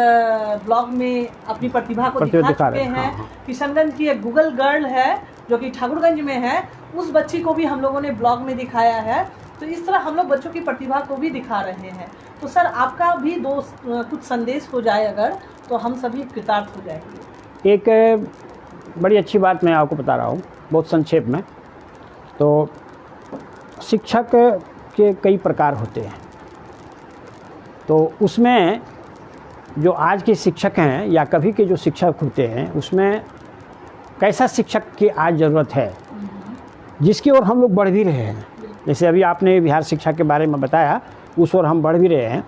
ब्लॉग में अपनी प्रतिभा को दिखा चुके हैं। किशनगंज की एक गूगल गर्ल है जो कि ठाकुरगंज में है, उस बच्ची को भी हम लोगों ने ब्लॉग में दिखाया है। तो इस तरह हम लोग बच्चों की प्रतिभा को भी दिखा रहे हैं। तो सर, आपका भी कुछ संदेश हो जाए अगर, तो हम सभी कृतार्थ हो जाएंगे। एक बड़ी अच्छी बात मैं आपको बता रहा हूँ, बहुत संक्षेप में। तो शिक्षक के कई प्रकार होते हैं, तो उसमें जो आज के शिक्षक हैं या कभी के जो शिक्षक होते हैं, उसमें कैसा शिक्षक की आज ज़रूरत है, जिसकी ओर हम लोग बढ़ भी रहे हैं। जैसे अभी आपने बिहार शिक्षा के बारे में बताया, उस ओर हम बढ़ भी रहे हैं।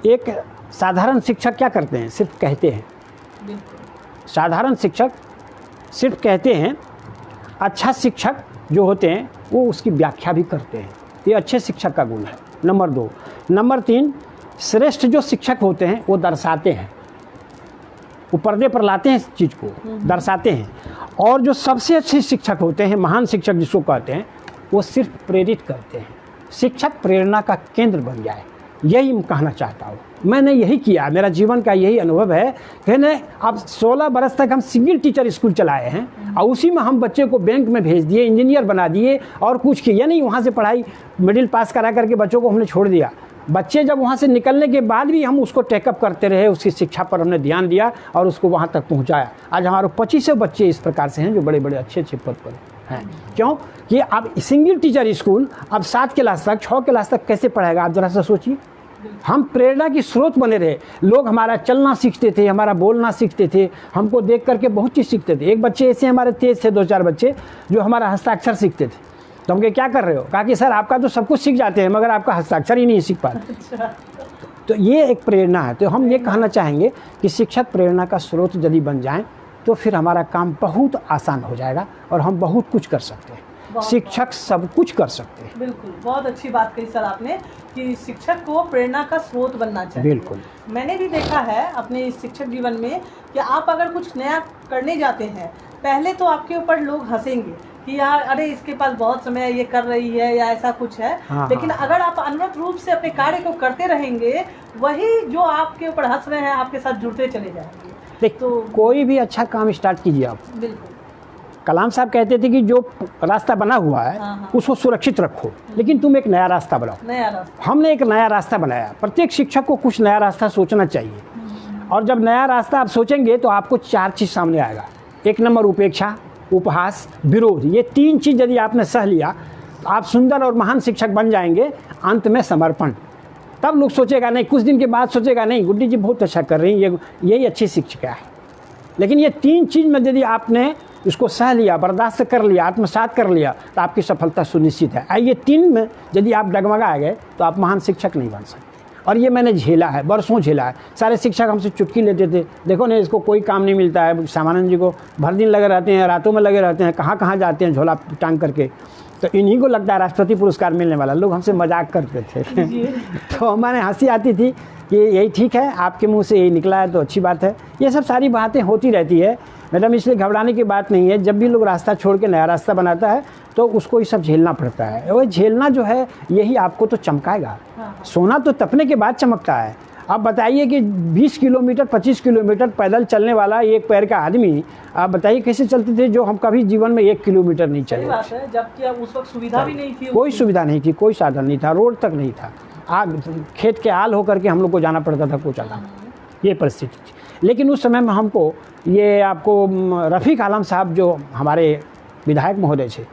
एक साधारण शिक्षक क्या करते हैं? सिर्फ कहते हैं। साधारण शिक्षक सिर्फ कहते हैं। अच्छा शिक्षक जो होते हैं वो उसकी व्याख्या भी करते हैं। ये अच्छे शिक्षक का गुण है, नंबर 2। नंबर 3, श्रेष्ठ जो शिक्षक होते हैं वो दर्शाते हैं, वो पर्दे पर लाते हैं इस चीज़ को, दर्शाते हैं। और जो सबसे अच्छे शिक्षक होते हैं, महान शिक्षक जिसको कहते हैं, वो सिर्फ प्रेरित करते हैं। शिक्षक प्रेरणा का केंद्र बन जाए, यही मैं कहना चाहता हूँ। मैंने यही किया, मेरा जीवन का यही अनुभव है। मैंने अब 16 बरस तक हम सिंगल टीचर स्कूल चलाए हैं और उसी में हम बच्चे को बैंक में भेज दिए, इंजीनियर बना दिए और कुछ किया नहीं। वहाँ से पढ़ाई मिडिल पास करा करके बच्चों को हमने छोड़ दिया। बच्चे जब वहाँ से निकलने के बाद भी हम उसको टेकअप करते रहे, उसकी शिक्षा पर हमने ध्यान दिया और उसको वहाँ तक पहुँचाया। आज हमारे 2500 बच्चे इस प्रकार से हैं जो बड़े बड़े अच्छे अच्छे पद पर हैं। क्यों कि अब सिंगल टीचर स्कूल अब 7 क्लास तक 6 क्लास तक कैसे पढ़ाएगा? आप ज़रा सा सोचिए। हम प्रेरणा की स्रोत बने रहे। लोग हमारा चलना सीखते थे, हमारा बोलना सीखते थे, हमको देख करके बहुत चीज़ सीखते थे। एक बच्चे ऐसे हमारे तेज थे, 2-4 बच्चे जो हमारा हस्ताक्षर सीखते थे। तो हम क्या कर रहे हो? कहा कि सर आपका तो सब कुछ सीख जाते हैं मगर आपका हस्ताक्षर ही नहीं सीख पाते। तो ये एक प्रेरणा है। तो हम ये कहना चाहेंगे कि शिक्षक प्रेरणा का स्रोत यदि बन जाएं तो फिर हमारा काम बहुत आसान हो जाएगा और हम बहुत कुछ कर सकते हैं। शिक्षक सब कुछ कर सकते हैं। बिल्कुल, बहुत अच्छी बात कही सर आपने कि शिक्षक को प्रेरणा का स्रोत बनना चाहिए। बिल्कुल, मैंने भी देखा है अपने इस शिक्षक जीवन में कि आप अगर कुछ नया करने जाते हैं, पहले तो आपके ऊपर लोग हंसेंगे कि यार अरे इसके पास बहुत समय है, ये कर रही है या ऐसा कुछ है। लेकिन अगर आप अनवरत रूप से अपने कार्य को करते रहेंगे, वही जो आपके ऊपर हंस रहे हैं आपके साथ जुड़ते चले जाएंगे। तो कोई भी अच्छा काम स्टार्ट कीजिए आप। बिल्कुल, कलाम साहब कहते थे कि जो रास्ता बना हुआ है उसको सुरक्षित रखो, लेकिन तुम एक नया रास्ता बनाओ। नया रास्ता, हमने एक नया रास्ता बनाया। प्रत्येक शिक्षक को कुछ नया रास्ता सोचना चाहिए। और जब नया रास्ता आप सोचेंगे तो आपको 4 चीज़ सामने आएगा। 1 नंबर उपेक्षा, उपहास, विरोध। ये 3 चीज़ यदि आपने सह लिया तो आप सुंदर और महान शिक्षक बन जाएंगे। अंत में समर्पण। तब लोग सोचेगा नहीं, कुछ दिन के बाद सोचेगा नहीं गुड्डी जी बहुत अच्छा कर रही हैं, यही अच्छी शिक्षिका है। लेकिन ये 3 चीज़ में यदि आपने इसको सह लिया, बर्दाश्त कर लिया, आत्मसात कर लिया तो आपकी सफलता सुनिश्चित है। ये 3 में यदि आप डगमगा गए तो आप महान शिक्षक नहीं बन सकते। और ये मैंने झेला है, बरसों झेला है। सारे शिक्षक हमसे चुटकी लेते थे, देखो ना इसको कोई काम नहीं मिलता है। श्यामानंद जी को भर दिन लगे रहते हैं, रातों में लगे रहते हैं, कहाँ कहाँ जाते हैं झोला टांग करके। तो इन्हीं को लगता है राष्ट्रपति पुरस्कार मिलने वाला। लोग हमसे मजाक करते थे तो हमारे हंसी आती थी कि यही ठीक है, आपके मुंह से यही निकला है तो अच्छी बात है। ये सब सारी बातें होती रहती है मैडम, इसलिए घबराने की बात नहीं है। जब भी लोग रास्ता छोड़ के नया रास्ता बनाता है तो उसको ये सब झेलना पड़ता है। और झेलना जो है यही आपको तो चमकाएगा। सोना तो तपने के बाद चमकता है। आप बताइए कि 20 किलोमीटर 25 किलोमीटर पैदल चलने वाला एक पैर का आदमी, आप बताइए कैसे चलते थे जो हम कभी जीवन में 1 किलोमीटर नहीं चले। बात है, जबकि उस वक्त सुविधा भी नहीं थी, कोई सुविधा नहीं थी, कोई साधन नहीं था, रोड तक नहीं था। आग खेत के आल होकर के हम लोग को जाना पड़ता था कोचाला। ये परिस्थिति थी। लेकिन उस समय में हमको ये आपको रफ़ीक आलम साहब जो हमारे विधायक महोदय थे,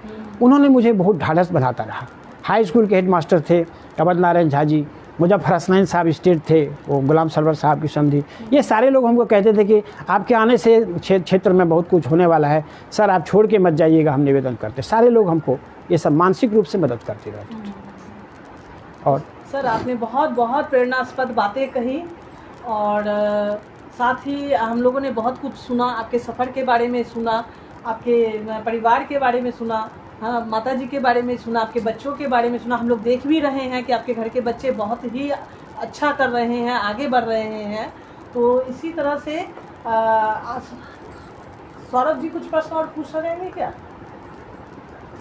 उन्होंने मुझे बहुत ढाढ़स बनाता रहा। हाई स्कूल के हेड मास्टर थे अवध नारायण झा जी, मुजफ्फर हसनैन साहब स्टेट थे, वो गुलाम सरवर साहब की समधी। ये सारे लोग हमको कहते थे कि आपके आने से क्षेत्र में बहुत कुछ होने वाला है, सर आप छोड़ के मत जाइएगा, हम निवेदन करते। सारे लोग हमको ये सब मानसिक रूप से मदद करते रहते थे। और सर आपने बहुत बहुत प्रेरणास्पद बातें कही और साथ ही हम लोगों ने बहुत कुछ सुना, आपके सफ़र के बारे में सुना, आपके परिवार के बारे में सुना, हाँ माता जी के बारे में सुना, आपके बच्चों के बारे में सुना। हम लोग देख भी रहे हैं कि आपके घर के बच्चे बहुत ही अच्छा कर रहे हैं, आगे बढ़ रहे हैं। तो इसी तरह से सौरभ जी कुछ प्रश्न और पूछ रहे हैं क्या?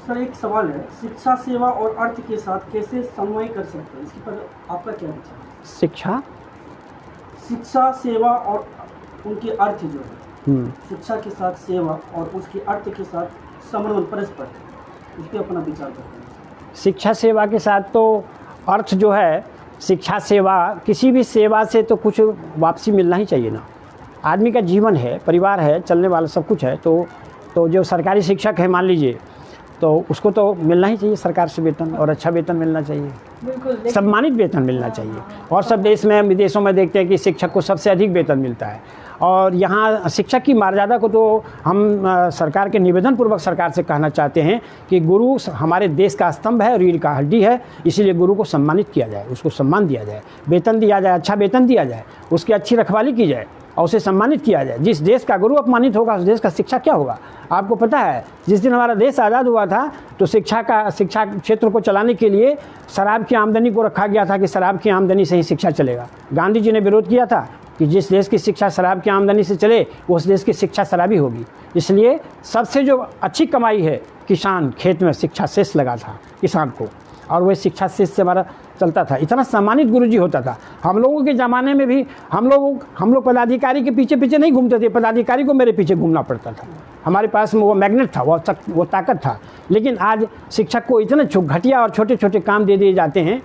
सर एक सवाल है, शिक्षा सेवा और अर्थ के साथ कैसे समन्वय कर सकते हैं, इसके पर आपका क्या विचार है? शिक्षा सेवा और उनके अर्थ जो है, शिक्षा के साथ सेवा और उसके अर्थ के साथ समन्वय परस्पर, उस पर अपना विचार करते हैं। शिक्षा सेवा के साथ तो अर्थ जो है, शिक्षा सेवा, किसी भी सेवा से तो कुछ वापसी मिलना ही चाहिए ना। आदमी का जीवन है, परिवार है, चलने वाला सब कुछ है। तो जो सरकारी शिक्षक है मान लीजिए, तो उसको तो मिलना ही चाहिए सरकार से वेतन, और अच्छा वेतन मिलना चाहिए, सम्मानित वेतन मिलना चाहिए। और सब देश में विदेशों में देखते हैं कि शिक्षक को सबसे अधिक वेतन मिलता है। और यहाँ शिक्षक की मर्यादा को तो हम सरकार के निवेदन पूर्वक सरकार से कहना चाहते हैं कि गुरु हमारे देश का स्तंभ है, रीढ़ का हड्डी है, इसीलिए गुरु को सम्मानित किया जाए, उसको सम्मान दिया जाए, वेतन दिया जाए, अच्छा वेतन दिया जाए, उसकी अच्छी रखवाली की जाए और उसे सम्मानित किया जाए। जिस देश का गुरु अपमानित होगा उस देश का शिक्षा क्या होगा? आपको पता है जिस दिन हमारा देश आज़ाद हुआ था तो शिक्षा क्षेत्र को चलाने के लिए शराब की आमदनी को रखा गया था कि शराब की आमदनी से ही शिक्षा चलेगा। गांधी जी ने विरोध किया था कि जिस देश की शिक्षा शराब की आमदनी से चले उस देश की शिक्षा शराबी होगी। इसलिए सबसे जो अच्छी कमाई है किसान खेत में शिक्षा शेष लगा था किसान को, और वह शिक्षा शेष से हमारा चलता था। इतना सम्मानित गुरुजी होता था। हम लोगों के ज़माने में भी हम लोग पदाधिकारी के पीछे पीछे नहीं घूमते थे, पदाधिकारी को मेरे पीछे घूमना पड़ता था। हमारे पास में वो मैग्नेट था, वो ताकत था। लेकिन आज शिक्षक को इतने घटिया और छोटे छोटे काम दे दिए जाते हैं,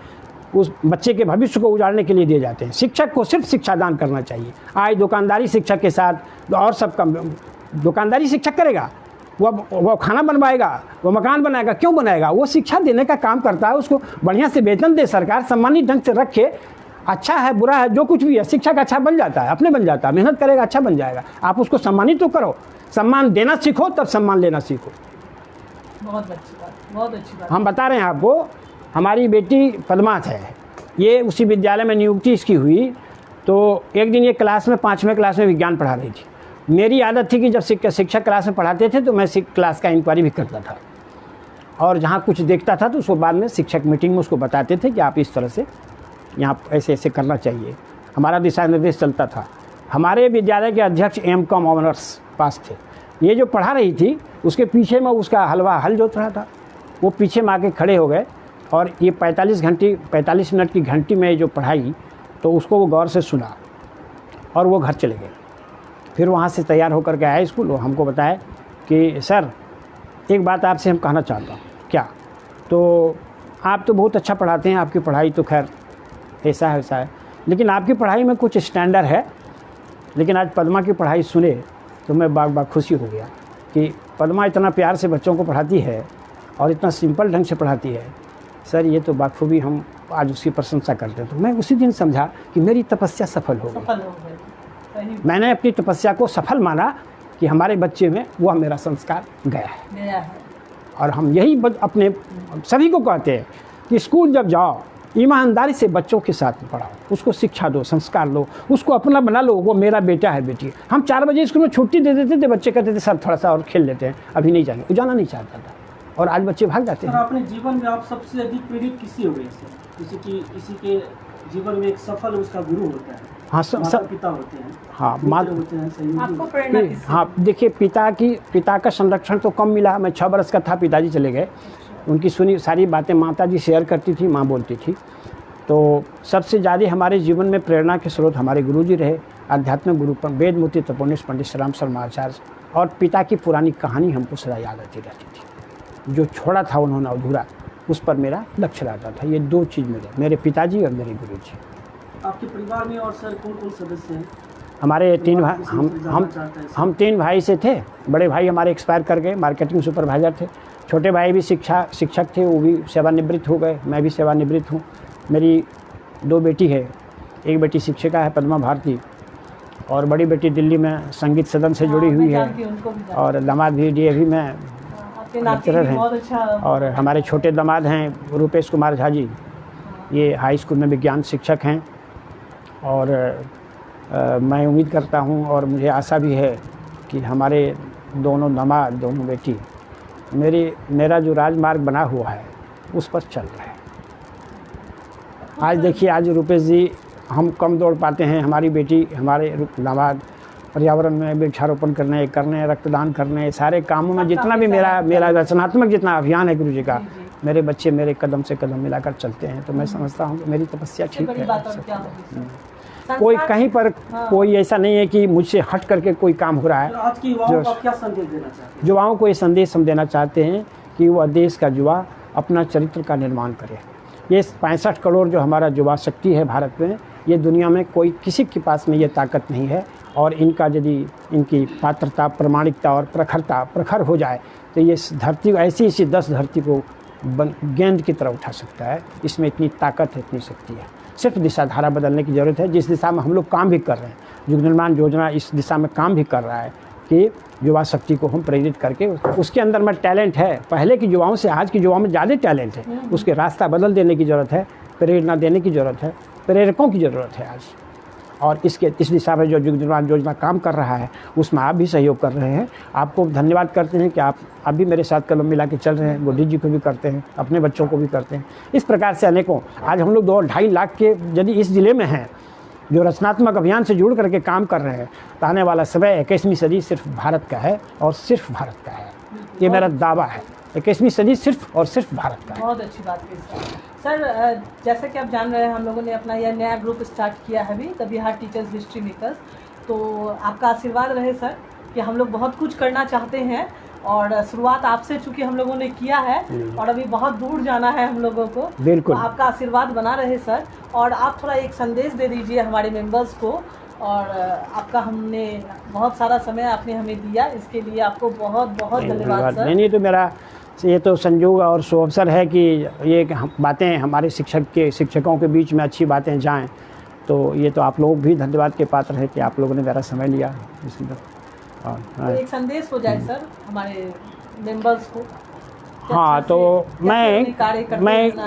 उस बच्चे के भविष्य को उजाड़ने के लिए दिए जाते हैं। शिक्षक को सिर्फ शिक्षादान करना चाहिए। आज दुकानदारी शिक्षक के साथ और सब काम दुकानदारी शिक्षक करेगा, वो खाना बनवाएगा, वो मकान बनाएगा। क्यों बनाएगा? वो शिक्षा देने का काम करता है। उसको बढ़िया से वेतन दे सरकार, सम्मानित ढंग से रखे। अच्छा है बुरा है जो कुछ भी है, शिक्षक अच्छा बन जाता है, अपने बन जाता है, मेहनत करेगा अच्छा बन जाएगा। आप उसको सम्मानित तो करो, सम्मान देना सीखो तब सम्मान लेना सीखो। बहुत अच्छी बात, बहुत अच्छी बात। हम बता रहे हैं आपको, हमारी बेटी पद्मा है, ये उसी विद्यालय में नियुक्ति इसकी हुई तो एक दिन ये क्लास में 5वें क्लास में विज्ञान पढ़ा रही थी। मेरी आदत थी कि जब शिक्षक क्लास में पढ़ाते थे तो मैं क्लास का इंक्वायरी भी करता था, और जहाँ कुछ देखता था तो उसको बाद में शिक्षक मीटिंग में उसको बताते थे कि आप इस तरह से यहाँ ऐसे ऐसे करना चाहिए। हमारा दिशा निर्देश चलता था। हमारे विद्यालय के अध्यक्ष M.Com ऑनर्स पास थे। ये जो पढ़ा रही थी उसके पीछे में उसका हल जोत रहा था, वो पीछे में आके खड़े हो गए और ये 45 मिनट की घंटी में जो पढ़ाई तो उसको वो गौर से सुना और वो घर चले गए। फिर वहाँ से तैयार होकर के आए स्कूल। वो हमको बताया कि सर एक बात आपसे हम कहना चाहता हूँ। क्या? तो आप तो बहुत अच्छा पढ़ाते हैं, आपकी पढ़ाई तो खैर ऐसा है वैसा है, लेकिन आपकी पढ़ाई में कुछ स्टैंडर्ड है। लेकिन आज पद्मा की पढ़ाई सुने तो मैं बाग खुशी हो गया कि पद्मा इतना प्यार से बच्चों को पढ़ाती है और इतना सिंपल ढंग से पढ़ाती है। सर ये तो बाखूबी हम आज उसकी प्रशंसा करते हैं। तो मैं उसी दिन समझा कि मेरी तपस्या सफल हो गई। मैंने अपनी तपस्या को सफल माना कि हमारे बच्चे में वह मेरा संस्कार गया है। और हम यही अपने सभी को कहते हैं कि स्कूल जब जाओ ईमानदारी से बच्चों के साथ पढ़ाओ, उसको शिक्षा दो, संस्कार लो, उसको अपना बना लो। वो मेरा बेटा है, बेटी। हम 4 बजे स्कूल में छुट्टी दे देते थे, बच्चे कहते थे सर थोड़ा सा और खेल लेते हैं, अभी नहीं जाएंगे। वो जाना नहीं चाहता था और आज बच्चे भाग जाते हैं। अपने जीवन में आप सबसे अधिक प्रेरित किसी हो गए? किसी के जीवन में एक सफल उसका गुरु होता है। हाँ, पिता होते हैं। हाँ, होते हैं। आपको प्रेरणा किससे? हाँ देखिए, पिता का संरक्षण तो कम मिला। मैं 6 बरस का था, पिताजी चले गए। उनकी सुनी सारी बातें माता जी शेयर करती थी, माँ बोलती थी। तो सबसे ज़्यादा हमारे जीवन में प्रेरणा के स्रोत हमारे गुरुजी रहे। आध्यात्मिक गुरु वेदमूर्ति तपोनिष्ठ पंडित श्री राम शर्मा आचार्य। और पिता की पुरानी कहानी हमको सदा याद आती रहती थी। जो छोड़ा था उन्होंने अधूरा, उस पर मेरा लक्ष्य रहता था। ये 2 चीज़ मेरे पिताजी और मेरे गुरुजी। आपके परिवार में और सर कौन सदस्य हैं? हमारे 3 भाई, हम 3 भाई से थे। बड़े भाई हमारे एक्सपायर कर गए, मार्केटिंग सुपरवाइज़र थे। छोटे भाई भी शिक्षक थे, वो भी सेवानिवृत्त हो गए। मैं भी सेवानिवृत्त हूँ। मेरी 2 बेटी है, एक बेटी शिक्षिका है पद्मा भारती, और बड़ी बेटी दिल्ली में संगीत सदन से जुड़ी हुई है, और दामाद भी DAV में लेक्चरर हैं। और हमारे छोटे दामाद हैं रूपेश कुमार झा जी, ये हाई स्कूल में विज्ञान शिक्षक हैं। और मैं उम्मीद करता हूँ और मुझे आशा भी है कि हमारे दोनों दामाद, दोनों बेटी मेरा जो राजमार्ग बना हुआ है उस पर चल रहा है। आज देखिए, आज रूपेश जी हम कम दौड़ पाते हैं, हमारी बेटी, हमारे दामाद पर्यावरण में वृक्षारोपण करने, रक्तदान करने, सारे कामों में जितना भी मेरा रचनात्मक जितना अभियान है गुरु जी का, मेरे बच्चे मेरे कदम से कदम मिलाकर चलते हैं। तो मैं समझता हूँ कि मेरी तपस्या ठीक है। कोई कहीं पर कोई ऐसा नहीं है कि मुझसे हट करके कोई काम हो रहा है। आज की युवाओं को क्या संदेश देना चाहते हैं? युवाओं को ये संदेश हम देना चाहते हैं कि वह देश का युवा अपना चरित्र का निर्माण करे। ये 65 करोड़ जो हमारा युवा शक्ति है भारत में, ये दुनिया में कोई किसी के पास में ये ताकत नहीं है। और इनका यदि इनकी पात्रता, प्रामाणिकता और प्रखर हो जाए तो ये धरती ऐसी 10 धरती को गेंद की तरह उठा सकता है। इसमें इतनी ताकत है, इतनी शक्ति है। सिर्फ दिशा धारा बदलने की ज़रूरत है, जिस दिशा में हम लोग काम भी कर रहे हैं। युग निर्माण योजना इस दिशा में काम भी कर रहा है कि युवा शक्ति को हम प्रेरित करके उसके अंदर में टैलेंट है, पहले की युवाओं से आज की युवाओं में ज़्यादा टैलेंट है, उसके रास्ता बदल देने की ज़रूरत है, प्रेरणा देने की ज़रूरत है, प्रेरकों की ज़रूरत है आज। और इस दिशा में जो युग निर्माण योजना काम कर रहा है उसमें आप भी सहयोग कर रहे हैं। आपको धन्यवाद करते हैं कि आप भी मेरे साथ कलम मिला के चल रहे हैं। गुड्डी जी को भी करते हैं, अपने बच्चों को भी करते हैं। इस प्रकार से अनेकों, आज हम लोग 2-2.5 लाख के यदि इस ज़िले में हैं जो रचनात्मक अभियान से जुड़ करके काम कर रहे हैं, तो आने वाला समय 21वीं सदी सिर्फ भारत का है और सिर्फ भारत का है। ये मेरा दावा है, 21वीं सदी सिर्फ और सिर्फ भारत का है। बहुत अच्छी बात है सर। जैसा कि आप जान रहे हैं, हम लोगों ने अपना यह नया ग्रुप स्टार्ट किया है अभी, the Bihar teachers history makers. तो आपका आशीर्वाद रहे सर कि हम लोग बहुत कुछ करना चाहते हैं और शुरुआत आपसे चूंकि हम लोगों ने किया है और अभी बहुत दूर जाना है हम लोगों को। बिल्कुल। तो आपका आशीर्वाद बना रहे सर, और आप थोड़ा एक संदेश दे दीजिए हमारे मेंबर्स को। और आपका हमने बहुत सारा समय आपने हमें दिया, इसके लिए आपको बहुत बहुत धन्यवाद सर। नहीं तो मेरा ये तो संयोग और सुअवसर है कि ये बातें हमारे शिक्षकों के बीच में अच्छी बातें जाएं, तो ये तो आप लोग भी धन्यवाद के पात्र हैं कि आप लोगों ने मेरा समय लिया इसलिए। तो एक संदेश हो जाए सर हमारे मेंबर्स को। हाँ, तो मैं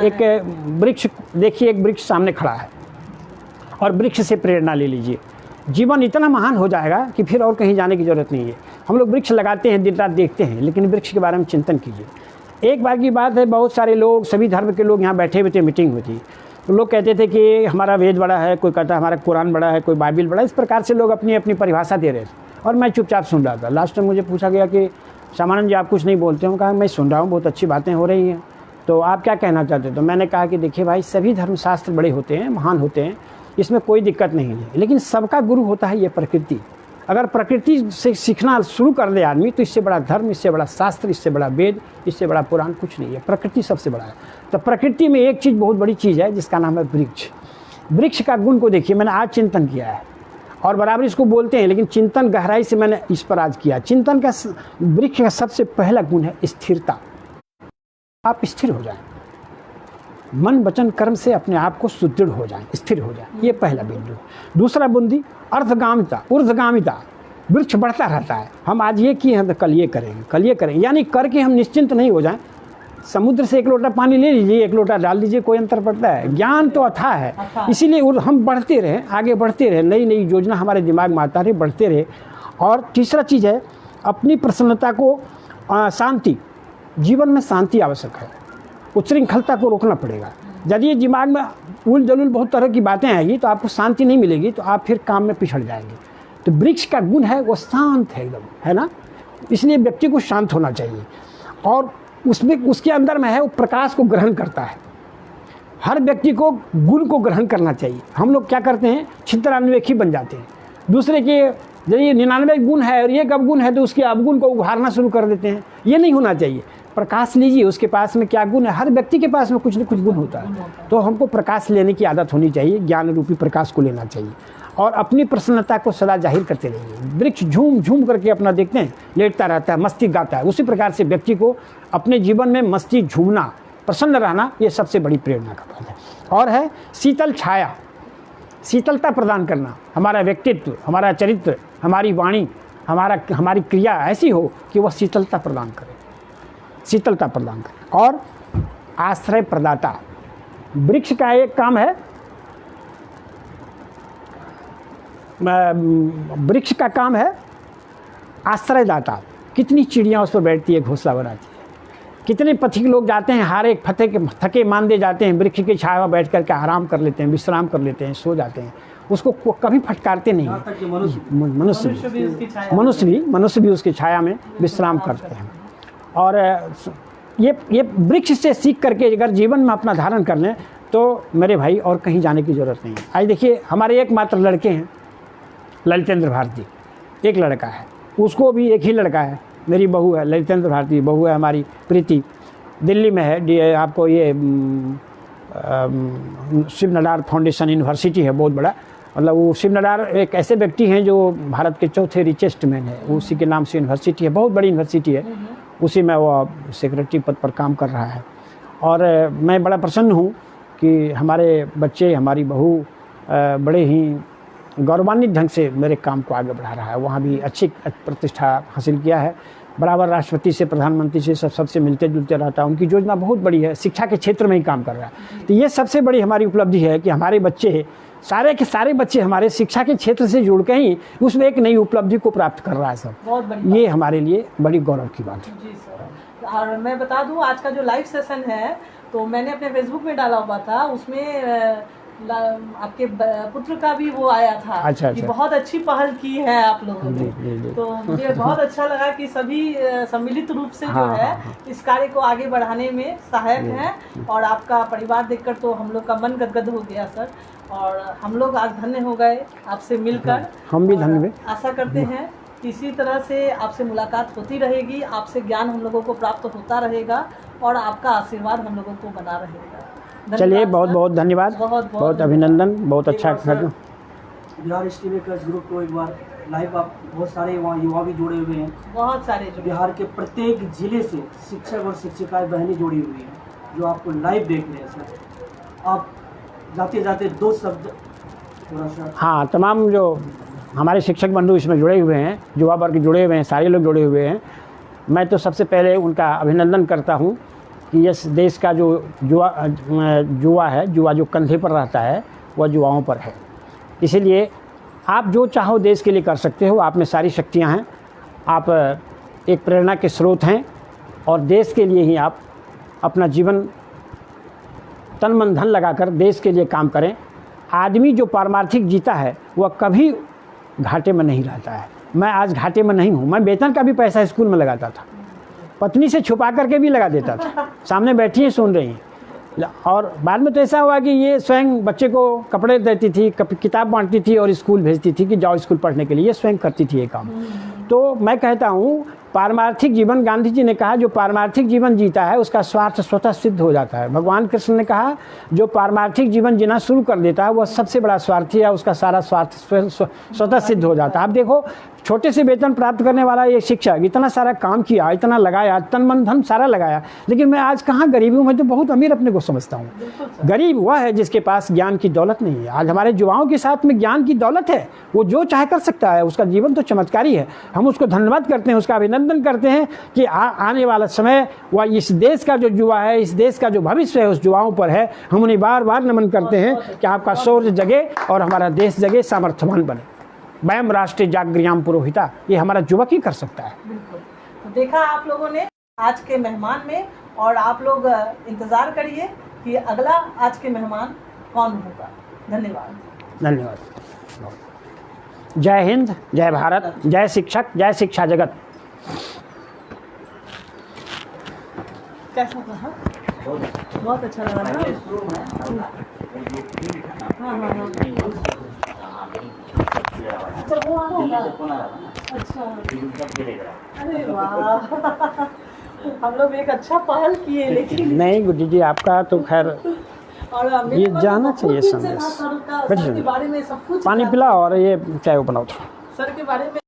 एक वृक्ष, देखिए एक वृक्ष सामने खड़ा है और वृक्ष से प्रेरणा ले लीजिए। जीवन इतना महान हो जाएगा कि फिर और कहीं जाने की ज़रूरत नहीं है। हम लोग वृक्ष लगाते हैं, दिन रात देखते हैं, लेकिन वृक्ष के बारे में चिंतन कीजिए। एक बार की बात है, बहुत सारे लोग, सभी धर्म के लोग यहाँ बैठे हुए थे, मीटिंग हुई थी, तो लोग कहते थे कि हमारा वेद बड़ा है, कोई कहता है हमारा कुरान बड़ा है, कोई बाइबिल बड़ा है। इस प्रकार से लोग अपनी अपनी परिभाषा दे रहे थे और मैं चुपचाप सुन रहा था। लास्ट में मुझे पूछा गया कि सामान्य जी आप कुछ नहीं बोलते हो? कहा मैं सुन रहा हूँ, बहुत अच्छी बातें हो रही हैं, तो आप क्या कहना चाहते हो? तो मैंने कहा कि देखिए भाई, सभी धर्मशास्त्र बड़े होते हैं, महान होते हैं, इसमें कोई दिक्कत नहीं है, लेकिन सबका गुरु होता है ये प्रकृति। अगर प्रकृति से सीखना शुरू कर दे आदमी, तो इससे बड़ा धर्म, इससे बड़ा शास्त्र, इससे बड़ा वेद, इससे बड़ा पुराण कुछ नहीं है। प्रकृति सबसे बड़ा है। तो प्रकृति में एक चीज़, बहुत बड़ी चीज़ है जिसका नाम है वृक्ष। वृक्ष का गुण को देखिए, मैंने आज चिंतन किया है और बराबर इसको बोलते हैं, लेकिन चिंतन गहराई से मैंने इस पर आज किया। चिंतन का वृक्ष का सबसे पहला गुण है स्थिरता। आप स्थिर हो जाएं, मन वचन कर्म से अपने आप को सुदृढ़ हो जाएं, स्थिर हो जाएं, ये पहला बिंदु। दूसरा बिंदु अर्धगामिता, ऊर्ध्वगामिता। वृक्ष बढ़ता रहता है, हम आज ये किए हैं तो कल ये करेंगे, कल ये करेंगे, यानी करके हम निश्चिंत नहीं हो जाएं। समुद्र से एक लोटा पानी ले लीजिए, एक लोटा डाल दीजिए, कोई अंतर पड़ता है? ज्ञान तो अथाह है, इसीलिए हम बढ़ते रहें, आगे बढ़ते रहें, नई नई योजना हमारे दिमाग में आता रहे, बढ़ते रहे। और तीसरा चीज़ है अपनी प्रसन्नता को, शांति। जीवन में शांति आवश्यक है, उच्छृंखलता को रोकना पड़ेगा। यदि दिमाग में उल जलूल बहुत तरह की बातें आएगी तो आपको शांति नहीं मिलेगी, तो आप फिर काम में पिछड़ जाएंगे। तो वृक्ष का गुण है वो शांत है एकदम, है ना? इसलिए व्यक्ति को शांत होना चाहिए और उसमें उसके अंदर में है वो प्रकाश को ग्रहण करता है। हर व्यक्ति को गुण को ग्रहण करना चाहिए। हम लोग क्या करते हैं, छिद्रान्वेषी बन जाते हैं। दूसरे के यदि 99 गुण है और एक अवगुण है तो उसके अवगुण को उभारना शुरू कर देते हैं। ये नहीं होना चाहिए। प्रकाश लीजिए, उसके पास में क्या गुण है। हर व्यक्ति के पास में कुछ न कुछ गुण होता है, तो हमको प्रकाश लेने की आदत होनी चाहिए, ज्ञान रूपी प्रकाश को लेना चाहिए और अपनी प्रसन्नता को सदा जाहिर करते रहिए। वृक्ष झूम झूम करके अपना देखते हैं लेटता रहता है, मस्ती गाता है। उसी प्रकार से व्यक्ति को अपने जीवन में मस्ती, झूमना, प्रसन्न रहना, ये सबसे बड़ी प्रेरणा का बात है। और है शीतल छाया, शीतलता प्रदान करना। हमारा व्यक्तित्व, हमारा चरित्र, हमारी वाणी, हमारी क्रिया ऐसी हो कि वह शीतलता प्रदान करे, शीतलता प्रदान करे। और आश्रय प्रदाता, वृक्ष का एक काम है, वृक्ष का काम है आश्रयदाता। कितनी चिड़ियाँ उस पर बैठती है, घोंसला बनाती है। कितने पथिक लोग जाते हैं, हारे थके मांदे जाते हैं, वृक्ष की छाया में बैठ करके आराम कर लेते हैं, विश्राम कर लेते हैं, सो जाते हैं। उसको कभी फटकारते नहीं हैं। मनुष्य भी उसकी छाया में विश्राम करते हैं। और ये वृक्ष से सीख करके अगर जीवन में अपना धारण कर लें तो मेरे भाई और कहीं जाने की ज़रूरत नहीं है। आज देखिए हमारे एकमात्र लड़के हैं ललितेंद्र भारती, एक लड़का है, उसको भी एक ही लड़का है, मेरी बहू है ललितेंद्र भारती, बहू है हमारी प्रीति, दिल्ली में है। आपको ये शिव नडार फाउंडेशन यूनिवर्सिटी है, बहुत बड़ा। मतलब वो शिव नडार एक ऐसे व्यक्ति हैं जो भारत के चौथे रिचेस्ट मैन है, उसी के नाम से यूनिवर्सिटी है, बहुत बड़ी यूनिवर्सिटी है। उसी में वो सेक्रेटरी पद पर काम कर रहा है। और मैं बड़ा प्रसन्न हूँ कि हमारे बच्चे, हमारी बहू बड़े ही गौरवान्वित ढंग से मेरे काम को आगे बढ़ा रहा है। वहाँ भी अच्छी प्रतिष्ठा हासिल किया है। बराबर राष्ट्रपति से, प्रधानमंत्री से सबसे मिलते जुलते रहता है। उनकी योजना बहुत बड़ी है, शिक्षा के क्षेत्र में ही काम कर रहा है। तो ये सबसे बड़ी हमारी उपलब्धि है कि हमारे बच्चे, सारे के सारे बच्चे हमारे शिक्षा के क्षेत्र से जुड़ के ही उसमें एक नई उपलब्धि को प्राप्त कर रहा है सब। बहुत बढ़िया, ये हमारे लिए बड़ी गौरव की बात है। जी सर। और मैं बता दूं, आज का जो लाइव सेशन है तो मैंने अपने फेसबुक में डाला हुआ था, उसमें आपके पुत्र का भी वो आया था। अच्छा, कि अच्छा। बहुत अच्छी पहल की है आप लोगों जी, ने। जी। तो मुझे बहुत अच्छा लगा कि सभी सम्मिलित रूप से जो हाँ, है हाँ। इस कार्य को आगे बढ़ाने में सहायक हैं। और आपका परिवार देखकर तो हम लोग का मन गदगद हो गया सर, और हम लोग आज धन्य हो गए आपसे मिलकर। हम भी और धन्य हुए। आशा करते हैं कि इसी तरह से आपसे मुलाकात होती रहेगी, आपसे ज्ञान हम लोगों को प्राप्त होता रहेगा और आपका आशीर्वाद हम लोगों को बना रहेगा। चलिए, धन्यवाद बहुत सर। बहुत धन्यवाद, बहुत अभिनंदन, बहुत अच्छा कर। बिहार स्टीमें का ग्रुप को एक बार लाइव, आप बहुत सारे वहाँ युवा भी जुड़े हुए हैं। बहुत सारे जो बिहार के प्रत्येक जिले से शिक्षक और शिक्षिकाएं बहनें जुड़ी हुई हैं जो आपको लाइव देख रहे हैं सर। आप जाते जाते 2 शब्द थोड़ा सा। हाँ, तमाम जो हमारे शिक्षक बंधु इसमें जुड़े हुए हैं, युवा वर्ग जुड़े हुए हैं, सारे लोग जुड़े हुए हैं। मैं तो सबसे पहले उनका अभिनंदन करता हूँ कि इस देश का जो जुआ जो कंधे पर रहता है वह युवाओं पर है। इसीलिए आप जो चाहो देश के लिए कर सकते हो, आप में सारी शक्तियाँ हैं। आप एक प्रेरणा के स्रोत हैं और देश के लिए ही आप अपना जीवन तन मन धन लगाकर देश के लिए काम करें। आदमी जो पारमार्थिक जीता है वह कभी घाटे में नहीं रहता है। मैं आज घाटे में नहीं हूँ। मैं वेतन का भी पैसा स्कूल में लगाता था, पत्नी से छुपा करके भी लगा देता था। सामने बैठी हैं, सुन रही हैं। और बाद में तो ऐसा हुआ कि ये स्वयं बच्चे को कपड़े देती थी, किताब बांटती थी और स्कूल भेजती थी कि जाओ स्कूल पढ़ने के लिए। ये स्वयं करती थी ये काम। तो मैं कहता हूँ, पारमार्थिक जीवन, गांधी जी ने कहा जो पारमार्थिक जीवन जीता है उसका स्वार्थ स्वतः सिद्ध हो जाता है। भगवान कृष्ण ने कहा जो पारमार्थिक जीवन जीना शुरू कर देता है वह सबसे बड़ा स्वार्थी है, उसका सारा स्वार्थ स्वतः सिद्ध हो जाता है। आप देखो, छोटे से वेतन प्राप्त करने वाला ये शिक्षक इतना सारा काम किया, इतना लगाया, तन मन धन सारा लगाया, लेकिन मैं आज कहाँ गरीब हूँ। मैं तो बहुत अमीर अपने को समझता हूँ। गरीब वह है जिसके पास ज्ञान की दौलत नहीं है। आज हमारे युवाओं के साथ में ज्ञान की दौलत है, वो जो चाहे कर सकता है, उसका जीवन तो चमत्कारी है। हम उसको धन्यवाद करते हैं, उसका अभिनंदन करते हैं कि आने वाला समय वह इस देश का जो युवा है, इस देश का जो भविष्य है उस युवाओं पर है। हम उन्हें बार बार नमन करते हैं कि आपका शौर्य जगे और हमारा देश जगे, सामर्थ्यवान बने। वयम राष्ट्रीय जागृयाम पुरोहिता, ये हमारा युवक ही कर सकता है। बिल्कुल। तो देखा आप लोगों ने आज के मेहमान में, और आप लोग इंतजार करिए कि अगला आज के मेहमान कौन होगा। धन्यवाद। धन्यवाद। जय हिंद, जय भारत, जय शिक्षक, जय शिक्षा जगत। कैसा रहा? बहुत अच्छा लगा ना? हाँ हाँ हाँ। अच्छा, वो होगा। अच्छा, अरे वाह। हम लोग एक अच्छा पहल किए, लेकिन नहीं गुड्डी जी, आपका तो खैर और ये जाना चाहिए संदेश। सर के बारे में सब कुछ पानी पिलाओ और ये चाय बनाओ थोड़ा। सर के बारे में